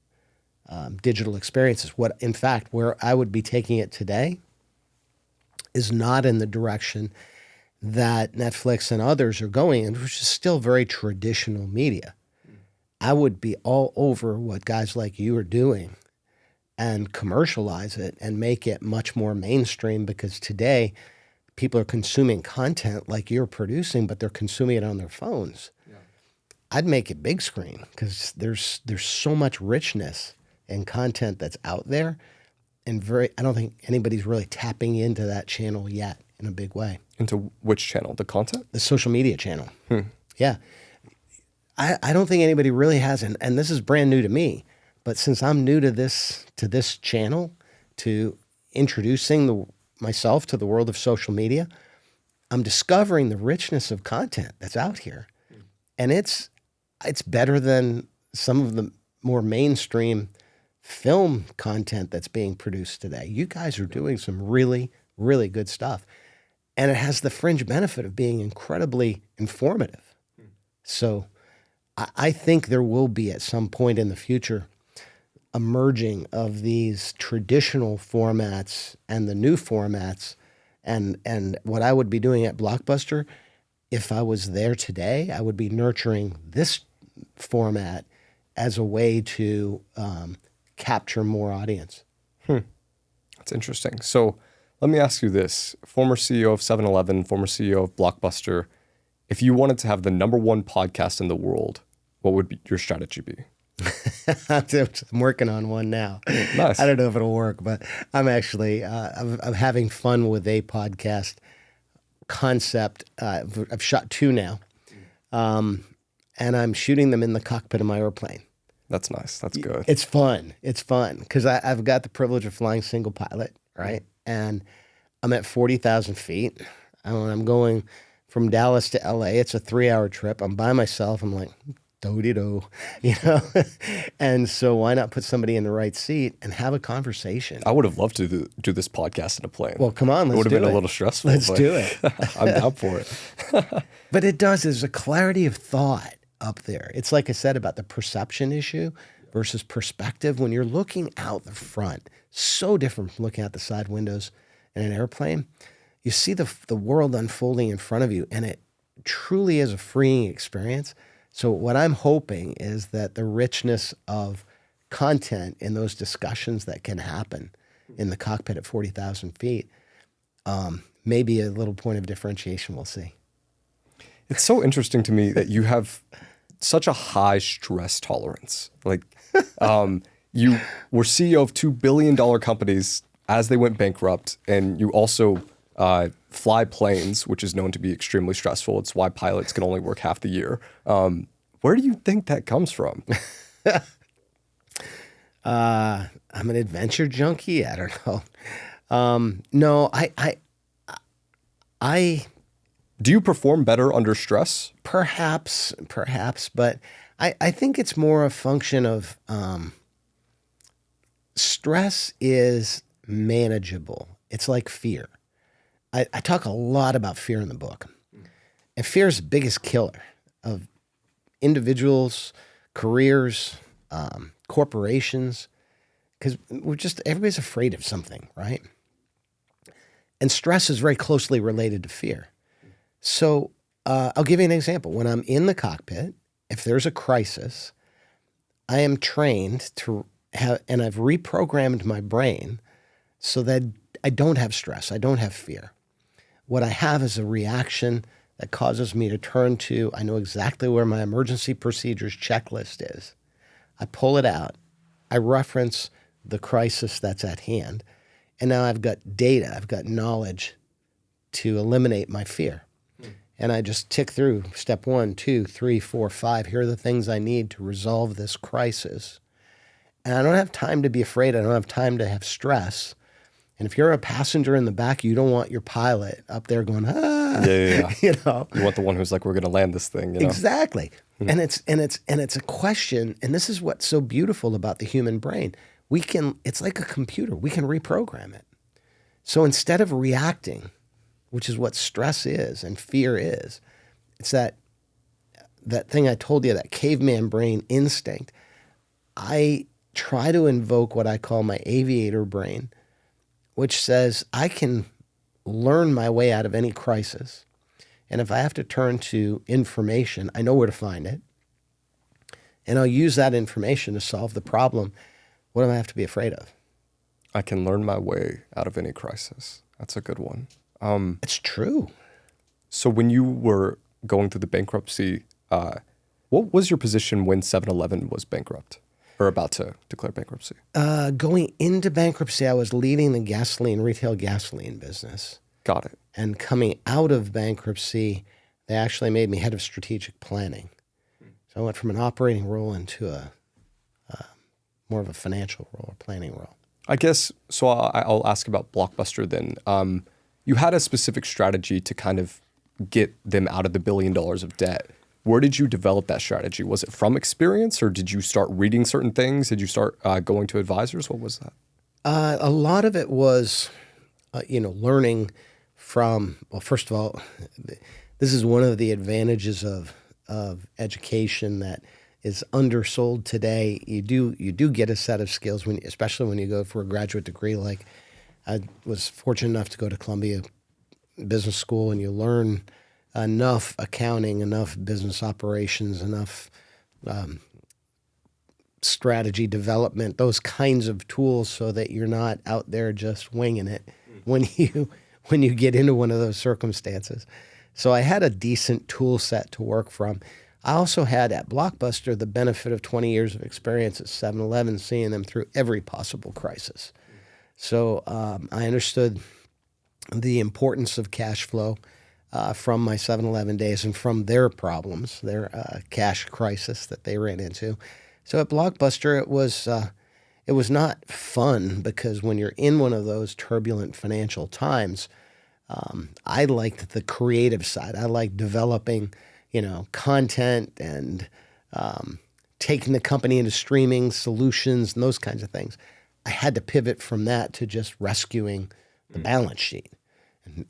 digital experiences. Where I would be taking it today is not in the direction that Netflix and others are going in, which is still very traditional media. I would be all over what guys like you are doing and commercialize it and make it much more mainstream, because today people are consuming content like you're producing, but they're consuming it on their phones. Yeah. I'd make it big screen, because there's so much richness and content that's out there, and I don't think anybody's really tapping into that channel yet in a big way. Into which channel? The content? The social media channel. Yeah. I don't think anybody really has, and this is brand new to me, but since I'm new to this channel, to introducing myself to the world of social media, I'm discovering the richness of content that's out here. And it's better than some of the more mainstream film content that's being produced today. You guys are doing some really, really good stuff. And it has the fringe benefit of being incredibly informative. So I think there will be, at some point in the future, a merging of these traditional formats and the new formats. And what I would be doing at Blockbuster, if I was there today, I would be nurturing this format as a way to capture more audience. That's interesting. So let me ask you this. Former CEO of 7-Eleven, former CEO of Blockbuster, if you wanted to have the number one podcast in the world, what would your strategy be? I'm working on one now. Nice. I don't know if it'll work, but I'm actually I'm having fun with a podcast concept. I've shot 2 now, and I'm shooting them in the cockpit of my airplane. That's nice. That's good. It's fun. It's fun because I've got the privilege of flying single pilot, right? And I'm at 40,000 feet. I'm going from Dallas to LA. It's a 3-hour trip. I'm by myself. I'm like, do-de-do, And so why not put somebody in the right seat and have a conversation? I would have loved to do this podcast in a plane. Well, come on, let's do it. It would have been a little stressful. Let's do it. I'm down for it. But it does. There's a clarity of thought up there. It's like I said about the perception issue versus perspective. When you're looking out the front, so different from looking out the side windows in an airplane. You see the world unfolding in front of you, and it truly is a freeing experience. So what I'm hoping is that the richness of content in those discussions that can happen in the cockpit at 40,000 feet may be a little point of differentiation. We'll see. It's so interesting to me that you have such a high stress tolerance. Like, you were CEO of $2 billion companies as they went bankrupt, and you also fly planes, which is known to be extremely stressful. It's why pilots can only work half the year. Where do you think that comes from? I'm an adventure junkie. I don't know. No, I. Do you perform better under stress? Perhaps, but I think it's more a function of stress is manageable. It's like fear. I talk a lot about fear in the book. And fear is the biggest killer of individuals, careers, corporations, because everybody's afraid of something, right? And stress is very closely related to fear. So I'll give you an example. When I'm in the cockpit, if there's a crisis, I am trained to have, and I've reprogrammed my brain so that I don't have stress. I don't have fear. what I have is a reaction that causes me to turn to, I know exactly where my emergency procedures checklist is. I pull it out. I reference the crisis that's at hand. And now I've got data, I've got knowledge to eliminate my fear. And I just tick through step 1, 2, 3, 4, 5. Here are the things I need to resolve this crisis. And I don't have time to be afraid. I don't have time to have stress. And if you're a passenger in the back, you don't want your pilot up there going, Yeah. you know. You want the one who's like, we're going to land this thing. You know? Exactly. And it's a question. And this is what's so beautiful about the human brain. It's like a computer. We can reprogram it. So instead of reacting, which is what stress is and fear is, it's that thing I told you, that caveman brain instinct. I try to invoke what I call my aviator brain, which says I can learn my way out of any crisis. And if I have to turn to information, I know where to find it. And I'll use that information to solve the problem. What do I have to be afraid of? I can learn my way out of any crisis. That's a good one. It's true. So when you were going through the bankruptcy, what was your position when 7-Eleven was bankrupt or about to declare bankruptcy? Going into bankruptcy, I was leading the retail gasoline business. Got it. And coming out of bankruptcy, they actually made me head of strategic planning. So I went from an operating role into a more of a financial role or planning role. I guess, so I'll ask about Blockbuster then. You had a specific strategy to kind of get them out of the $1 billion of debt. Where did you develop that strategy? Was it from experience, or did you start reading certain things? Did you start going to advisors? What was that? A lot of it was, learning from, well, first of all, this is one of the advantages of education that is undersold today. You do get a set of skills, especially when you go for a graduate degree. Like I was fortunate enough to go to Columbia Business School, and you learn enough accounting, enough business operations, enough strategy development, those kinds of tools, so that you're not out there just winging it when you get into one of those circumstances. So I had a decent tool set to work from. I also had at Blockbuster the benefit of 20 years of experience at 7-Eleven, seeing them through every possible crisis. So I understood the importance of cash flow from my 7-Eleven days and from their problems, their cash crisis that they ran into. So at Blockbuster, it was not fun, because when you're in one of those turbulent financial times, I liked the creative side. I liked developing, content and taking the company into streaming solutions and those kinds of things. I had to pivot from that to just rescuing the balance sheet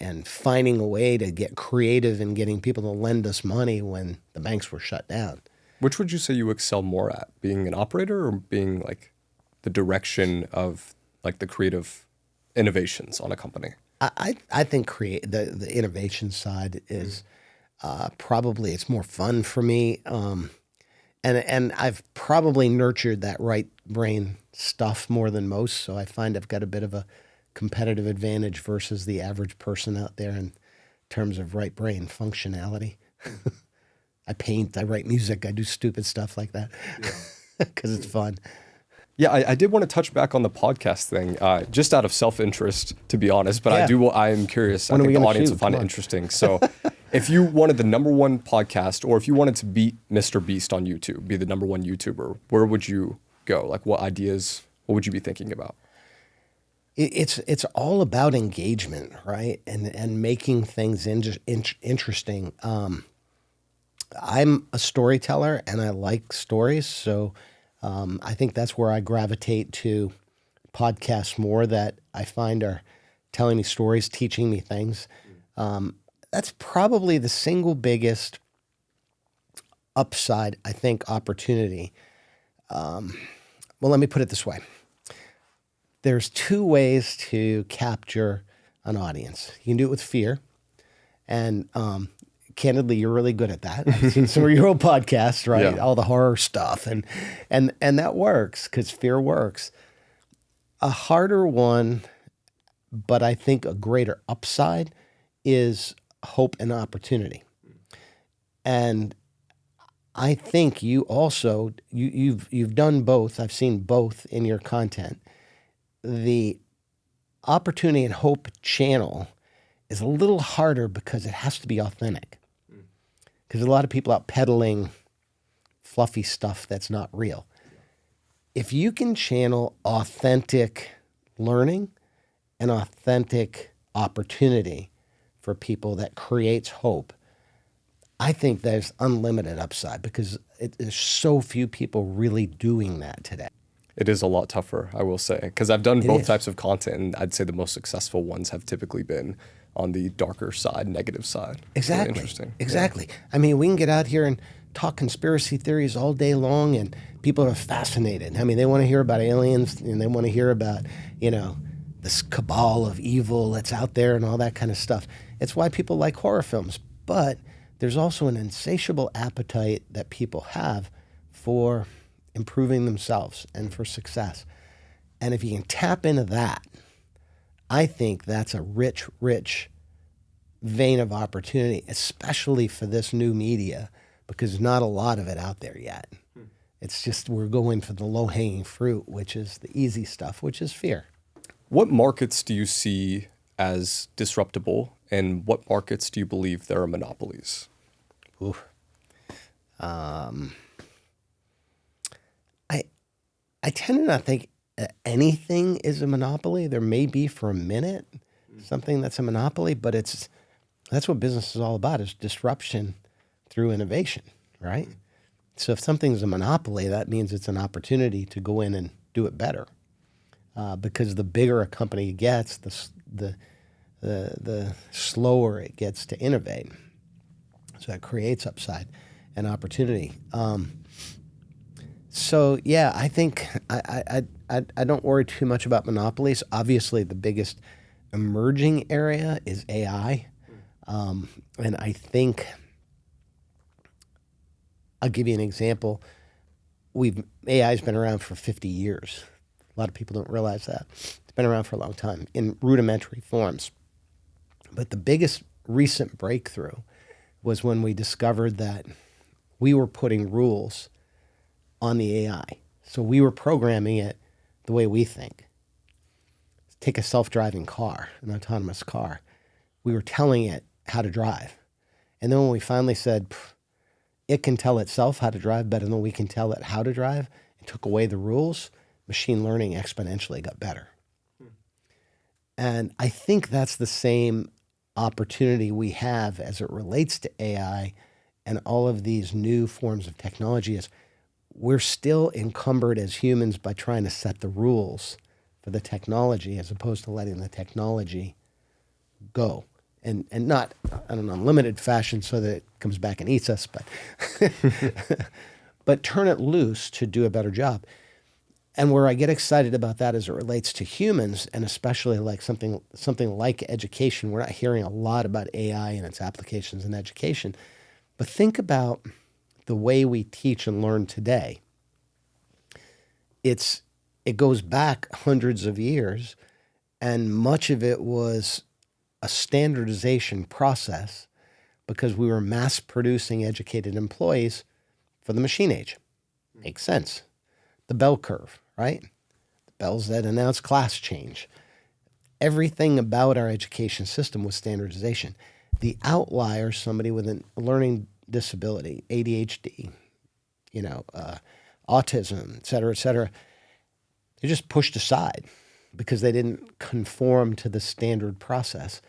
and finding a way to get creative and getting people to lend us money when the banks were shut down. Which would you say you excel more at, being an operator or being like the direction of like the creative innovations on a company? I think the innovation side is probably, it's more fun for me. And I've probably nurtured that right brain stuff more than most. So I find I've got a bit of a competitive advantage versus the average person out there in terms of right brain functionality. I paint, I write music, I do stupid stuff like that because it's fun. Yeah, I did want to touch back on the podcast thing, just out of self-interest, to be honest. But I am curious. I think the audience will find it interesting. So if you wanted the #1 podcast, or if you wanted to beat Mr. Beast on YouTube, be the #1 YouTuber, where would you go? Like, what ideas, what would you be thinking about? It's all about engagement, right? And making things interesting. I'm a storyteller, and I like stories, so I think that's where I gravitate to podcasts more, that I find are telling me stories, teaching me things. That's probably the single biggest upside, I think, opportunity. Well, let me put it this way. There's 2 ways to capture an audience. You can do it with fear, and candidly, you're really good at that. I've seen some of your old podcasts, right? Yeah. All the horror stuff, and that works because fear works. A harder one, but I think a greater upside, is hope and opportunity. And I think you also, you've done both. I've seen both in your content. The opportunity and hope channel is a little harder because it has to be authentic. Because a lot of people out peddling fluffy stuff that's not real. If you can channel authentic learning and authentic opportunity for people that creates hope, I think there's unlimited upside because there's so few people really doing that today. It is a lot tougher, I will say, because I've done both types of content, and I'd say the most successful ones have typically been on the darker side, negative side. Exactly. Really interesting. Exactly. Yeah. I mean, we can get out here and talk conspiracy theories all day long, and people are fascinated. I mean, they want to hear about aliens, and they want to hear about, this cabal of evil that's out there and all that kind of stuff. It's why people like horror films. But there's also an insatiable appetite that people have for improving themselves and for success. And if you can tap into that, I think that's a rich, rich vein of opportunity, especially for this new media, because there's not a lot of it out there yet. It's just we're going for the low-hanging fruit, which is the easy stuff, which is fear. What markets do you see as disruptable, and what markets do you believe there are monopolies? Ooh. I tend to not think anything is a monopoly. There may be for a minute something that's a monopoly, but that's what business is all about, is disruption through innovation, right? So if something's a monopoly, that means it's an opportunity to go in and do it better. Because the bigger a company gets, the slower it gets to innovate. So that creates upside and opportunity. So yeah, I think I don't worry too much about monopolies. Obviously, the biggest emerging area is AI, and I think I'll give you an example. AI's been around for 50 years. A lot of people don't realize that. It's been around for a long time in rudimentary forms. But the biggest recent breakthrough was when we discovered that we were putting rules on the AI. So we were programming it the way we think. Take a self-driving car, an autonomous car. We were telling it how to drive. And then when we finally said, it can tell itself how to drive better than we can tell it how to drive, and took away the rules, machine learning exponentially got better. And I think that's the same opportunity we have as it relates to AI and all of these new forms of technology. Is we're still encumbered as humans by trying to set the rules for the technology as opposed to letting the technology go. And not in an unlimited fashion so that it comes back and eats us, but turn it loose to do a better job. And where I get excited about that as it relates to humans, and especially like something like education, we're not hearing a lot about AI and its applications in education, but think about the way we teach and learn today. It goes back hundreds of years, and much of it was a standardization process because we were mass producing educated employees for the machine age. Makes sense. The bell curve, right? The bells that announce class change. Everything about our education system was standardization. The outlier, somebody with a learning disability, ADHD, autism, et cetera, they're just pushed aside because they didn't conform to the standard process.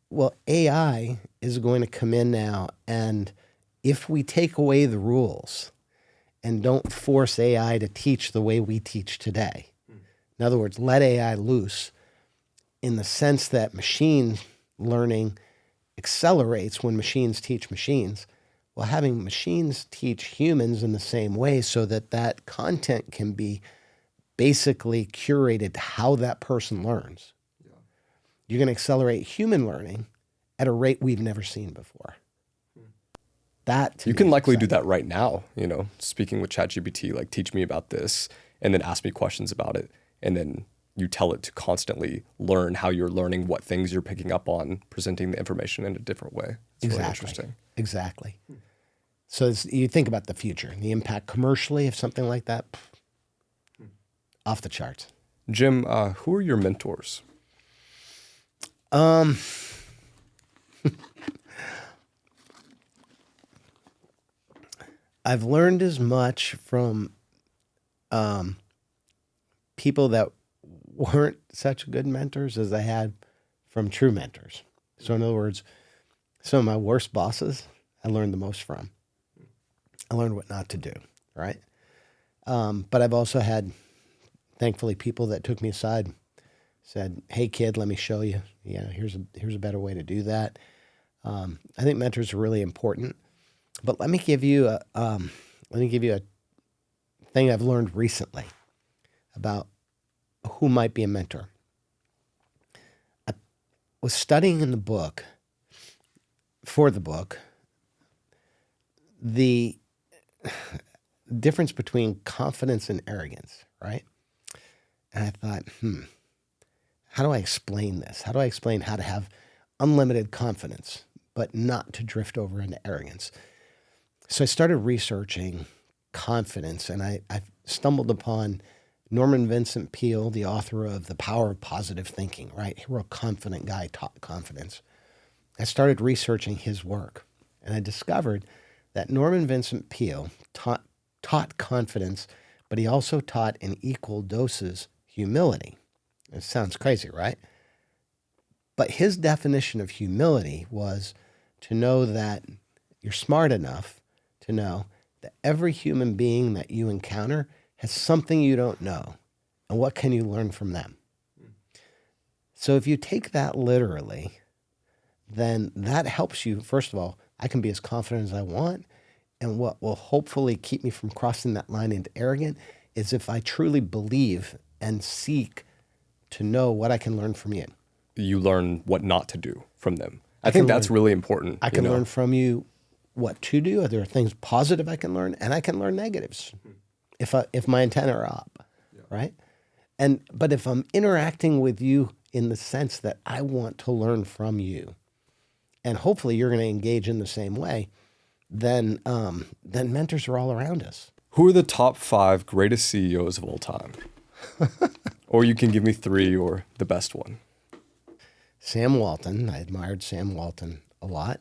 Well, AI is going to come in now, and if we take away the rules and don't force AI to teach the way we teach today, in other words, let AI loose in the sense that machine learning accelerates when machines teach machines, well, having machines teach humans in the same way so that that content can be basically curated to how that person learns. Yeah. You're going to accelerate human learning at a rate we've never seen before. That you can likely do that right now, speaking with ChatGPT, like teach me about this and then ask me questions about it. And then you tell it to constantly learn how you're learning, what things you're picking up on, presenting the information in a different way. It's really interesting. Exactly. So you think about the future, the impact commercially of something like that, off the charts. Jim, who are your mentors? I've learned as much from people that weren't such good mentors as I had from true mentors. So in other words, some of my worst bosses, I learned the most from. I learned what not to do, right? But I've also had, thankfully, people that took me aside, said, "Hey, kid, let me show you. Here's a better way to do that." I think mentors are really important. But let me give you a thing I've learned recently about who might be a mentor. I was studying in the book, the difference between confidence and arrogance, right? And I thought, how do I explain this? How do I explain how to have unlimited confidence, but not to drift over into arrogance? So I started researching confidence, and I stumbled upon Norman Vincent Peale, the author of The Power of Positive Thinking, right? He wrote Confident Guy Taught Confidence. I started researching his work, and I discovered that Norman Vincent Peale taught confidence, but he also taught in equal doses humility. It sounds crazy, right? But his definition of humility was to know that you're smart enough to know that every human being that you encounter has something you don't know. And what can you learn from them? So if you take that literally, then that helps you. First of all, I can be as confident as I want. And what will hopefully keep me from crossing that line into arrogant is if I truly believe and seek to know what I can learn from you. You learn what not to do from them. I think that's really important. I can learn from you what to do. There are things positive I can learn, and I can learn negatives if my antenna are up, right? But if I'm interacting with you in the sense that I want to learn from you, and hopefully you're going to engage in the same way, then mentors are all around us. Who are the top 5 greatest CEOs of all time? Or you can give me 3 or the best one. Sam Walton. I admired Sam Walton a lot.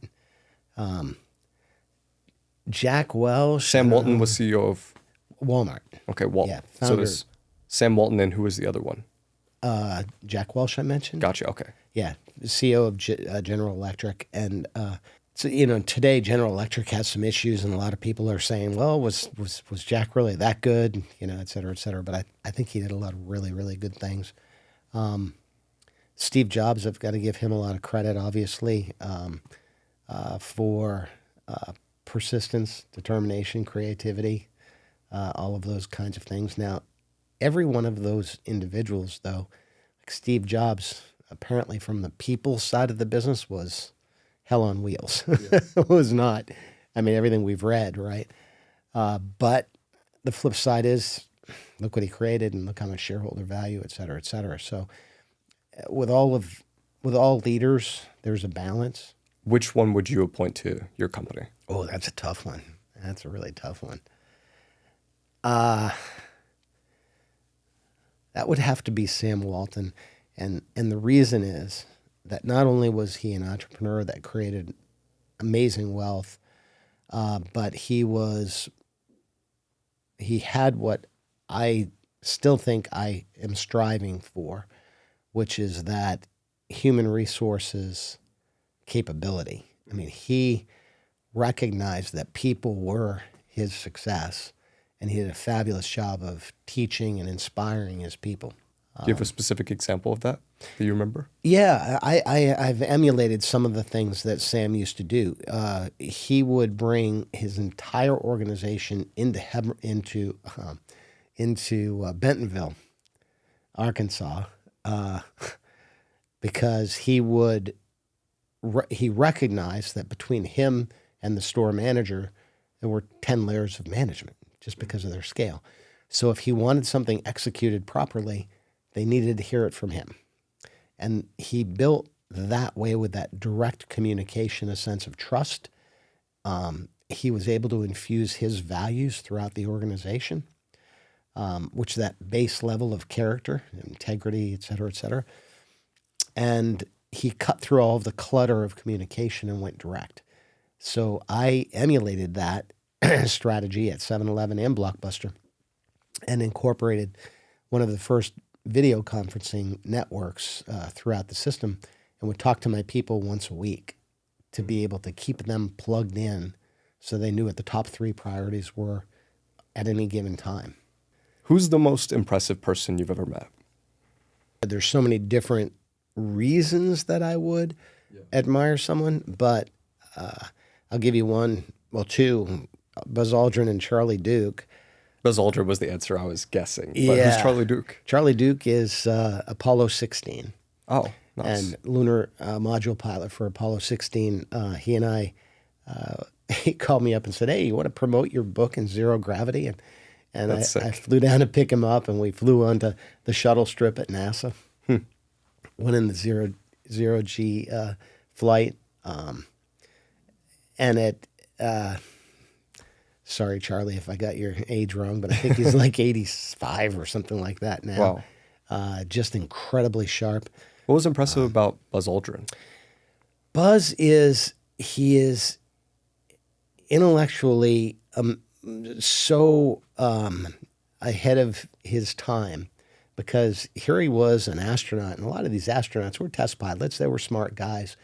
Jack Welch. Sam Walton was CEO of Walmart. Okay, Walton. Yeah, so there's Sam Walton, and who was the other one? Jack Welch, I mentioned. Gotcha. Okay. Yeah, CEO of General Electric, and so today General Electric has some issues, and a lot of people are saying, "Well, was Jack really that good?" Et cetera, et cetera. But I think he did a lot of really, really good things. Steve Jobs, I've got to give him a lot of credit, obviously, for persistence, determination, creativity, all of those kinds of things. Now, every one of those individuals, though, like Steve Jobs, apparently from the people side of the business, was hell on wheels. It was not. I mean, everything we've read, right? But the flip side is, look what he created and look how much shareholder value, et cetera, et cetera. So with all leaders, there's a balance. Which one would you appoint to your company? Oh, that's a tough one. That's a really tough one. That would have to be Sam Walton. And the reason is that not only was he an entrepreneur that created amazing wealth, but he had what I still think I am striving for, which is that human resources capability. I mean, he recognized that people were his success, and he did a fabulous job of teaching and inspiring his people. Do you have a specific example of that you remember? Yeah, I've emulated some of the things that Sam used to do. He would bring his entire organization into Bentonville, Arkansas, because he recognized that between him and the store manager, there were 10 layers of management just because of their scale. So if he wanted something executed properly, They needed to hear it from him. And he built that way with that direct communication, a sense of trust. He was able to infuse his values throughout the organization, which that base level of character, integrity, et cetera, and he cut through all of the clutter of communication and went direct. So I emulated that strategy at 7-Eleven and Blockbuster and incorporated one of the first video conferencing networks throughout the system, and would talk to my people once a week to be able to keep them plugged in so they knew what the top 3 priorities were at any given time. Who's the most impressive person you've ever met? There's so many different reasons that I would admire someone, but I'll give you two, Buzz Aldrin and Charlie Duke. Buzz Aldrin was the answer I was guessing. But Yeah. who's Charlie Duke? Charlie Duke is Apollo 16. Oh, nice. And lunar module pilot for Apollo 16. He and I, he called me up and said, "Hey, you want to promote your book in zero gravity?" And I flew down to pick him up, and we flew onto the shuttle strip at NASA. Went in the zero G flight. And it, sorry, Charlie, if I got your age wrong, but I think he's like 85 or something like that now. Wow. Just incredibly sharp. What was impressive about Buzz Aldrin? Buzz is intellectually so ahead of his time, because here he was, an astronaut, and a lot of these astronauts were test pilots. They were smart guys.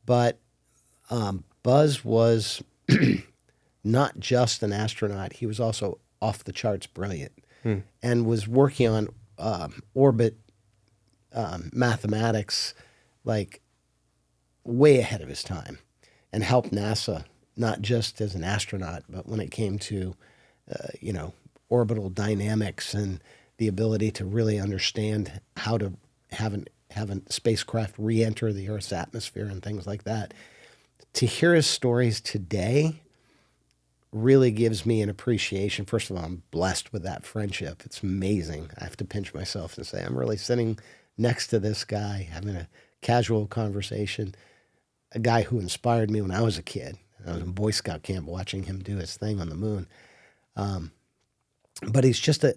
But Buzz was not just an astronaut. He was also off the charts brilliant and was working on orbit mathematics like way ahead of his time, and helped NASA not just as an astronaut, but when it came to orbital dynamics and the ability to really understand how to have a spacecraft re-enter the Earth's atmosphere and things like that. To hear his stories today really gives me an appreciation. First of all, I'm blessed with that friendship. It's amazing. I have to pinch myself and say, I'm really sitting next to this guy, having a casual conversation, a guy who inspired me when I was a kid. I was in Boy Scout camp watching him do his thing on the moon. But he's just a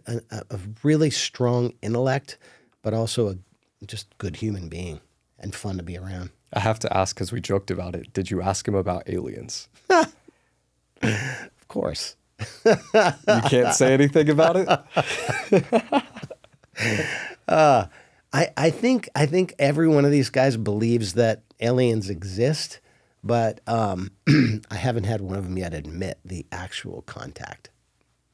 really strong intellect, but also a just good human being and fun to be around. I have to ask, because we joked about it. Did you ask him about aliens? Of course. You can't say anything about it? I think every one of these guys believes that aliens exist, but I haven't had one of them yet admit the actual contact.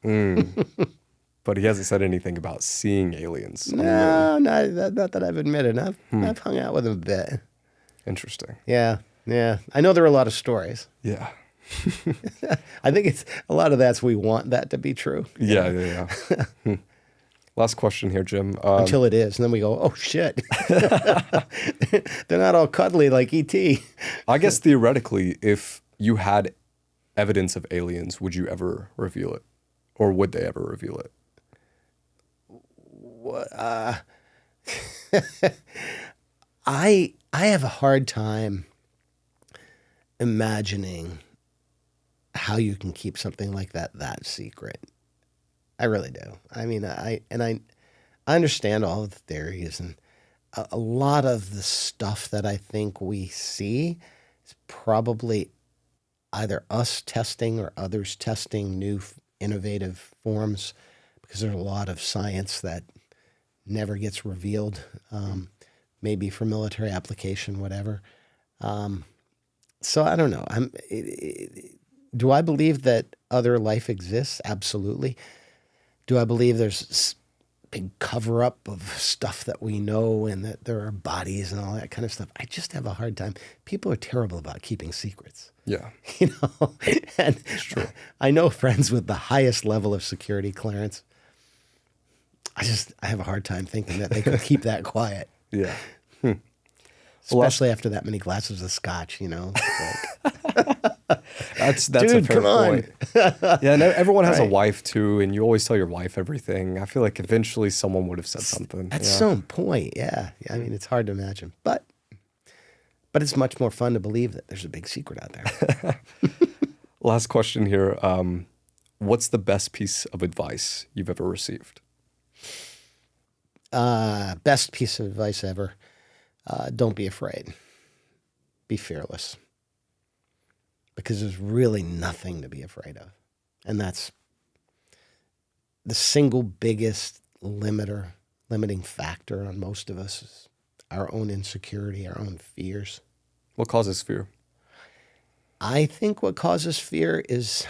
But he hasn't said anything about seeing aliens. No, not that I've admitted. I've hung out with him a bit. Interesting. Yeah. I know there are a lot of stories. Yeah. I think it's a lot of that's we want that to be true. Yeah. Last question here, Jim. Until it is, and then we go, oh shit. They're not all cuddly like E.T. I guess theoretically, if you had evidence of aliens, would you ever reveal it? Or would they ever reveal it? I have a hard time imagining how you can keep something like that secret. I really do. I mean, I understand all of the theories, and a lot of the stuff that I think we see is probably either us testing or others testing new innovative forms, because there's a lot of science that never gets revealed, maybe for military application, whatever. So I don't know. Do I believe that other life exists? Absolutely. Do I believe there's big cover-up of stuff that we know and that there are bodies and all that kind of stuff? I just have a hard time. People are terrible about keeping secrets. Yeah. And it's true. I know friends with the highest level of security clearance. I have a hard time thinking that they could keep that quiet. Yeah. Especially after that many glasses of scotch, Like, That's Dude, a fair come on. point. Yeah, and everyone has a Right. wife too, and you always tell your wife everything. I feel like eventually someone would have said something. That's Yeah. some point. Yeah. I mean, it's hard to imagine, but it's much more fun to believe that there's a big secret out there. Last question here. What's the best piece of advice you've ever received? Best piece of advice ever. Don't be afraid. Be fearless. Because there's really nothing to be afraid of. And that's the single biggest limiting factor on most of us is our own insecurity, our own fears. What causes fear? I think what causes fear is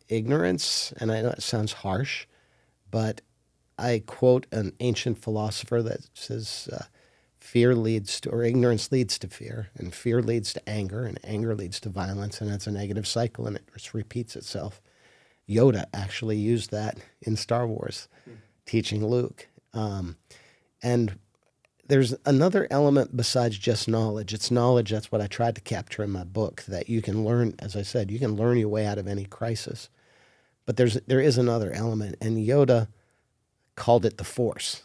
ignorance, and I know it sounds harsh, but I quote an ancient philosopher that says, ignorance leads to fear, and fear leads to anger, and anger leads to violence, and it's a negative cycle, and it just repeats itself. Yoda actually used that in Star Wars, teaching Luke. And there's another element besides just knowledge. It's knowledge. That's what I tried to capture in my book, that you can learn, as I said, you can learn your way out of any crisis. But there is another element, and Yoda called it the Force.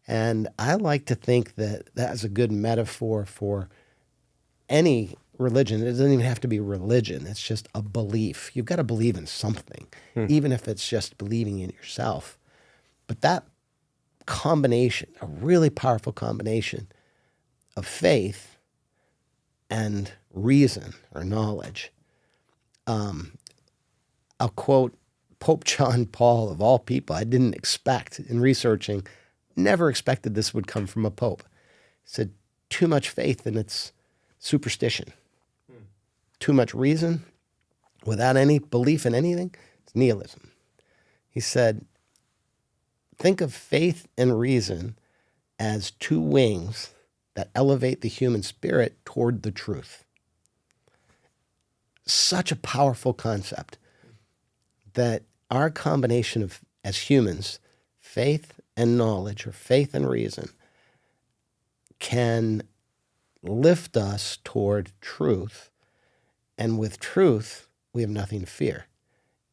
And I like to think that that's a good metaphor for any religion. It doesn't even have to be religion. It's just a belief. You've got to believe in something, even if it's just believing in yourself. But that combination, a really powerful combination of faith and reason or knowledge. I'll quote Pope John Paul, of all people. I didn't expect, in researching, never expected this would come from a pope. He said, too much faith and it's superstition. Too much reason without any belief in anything, it's nihilism. He said, think of faith and reason as two wings that elevate the human spirit toward the truth. Such a powerful concept that our combination of, as humans, faith and knowledge, or faith and reason, can lift us toward truth. And with truth, we have nothing to fear.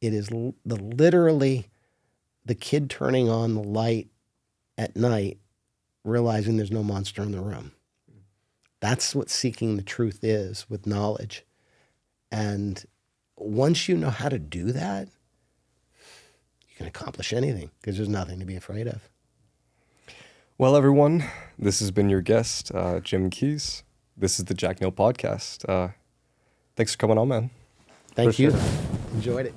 It is literally the kid turning on the light at night, realizing there's no monster in the room. That's what seeking the truth is with knowledge. And once you know how to do that, you can accomplish anything because there's nothing to be afraid of. Well, everyone, this has been your guest, Jim Keys. This is the Jack Neel Podcast. Thanks for coming on, man. Thank you. Sure. Enjoyed it.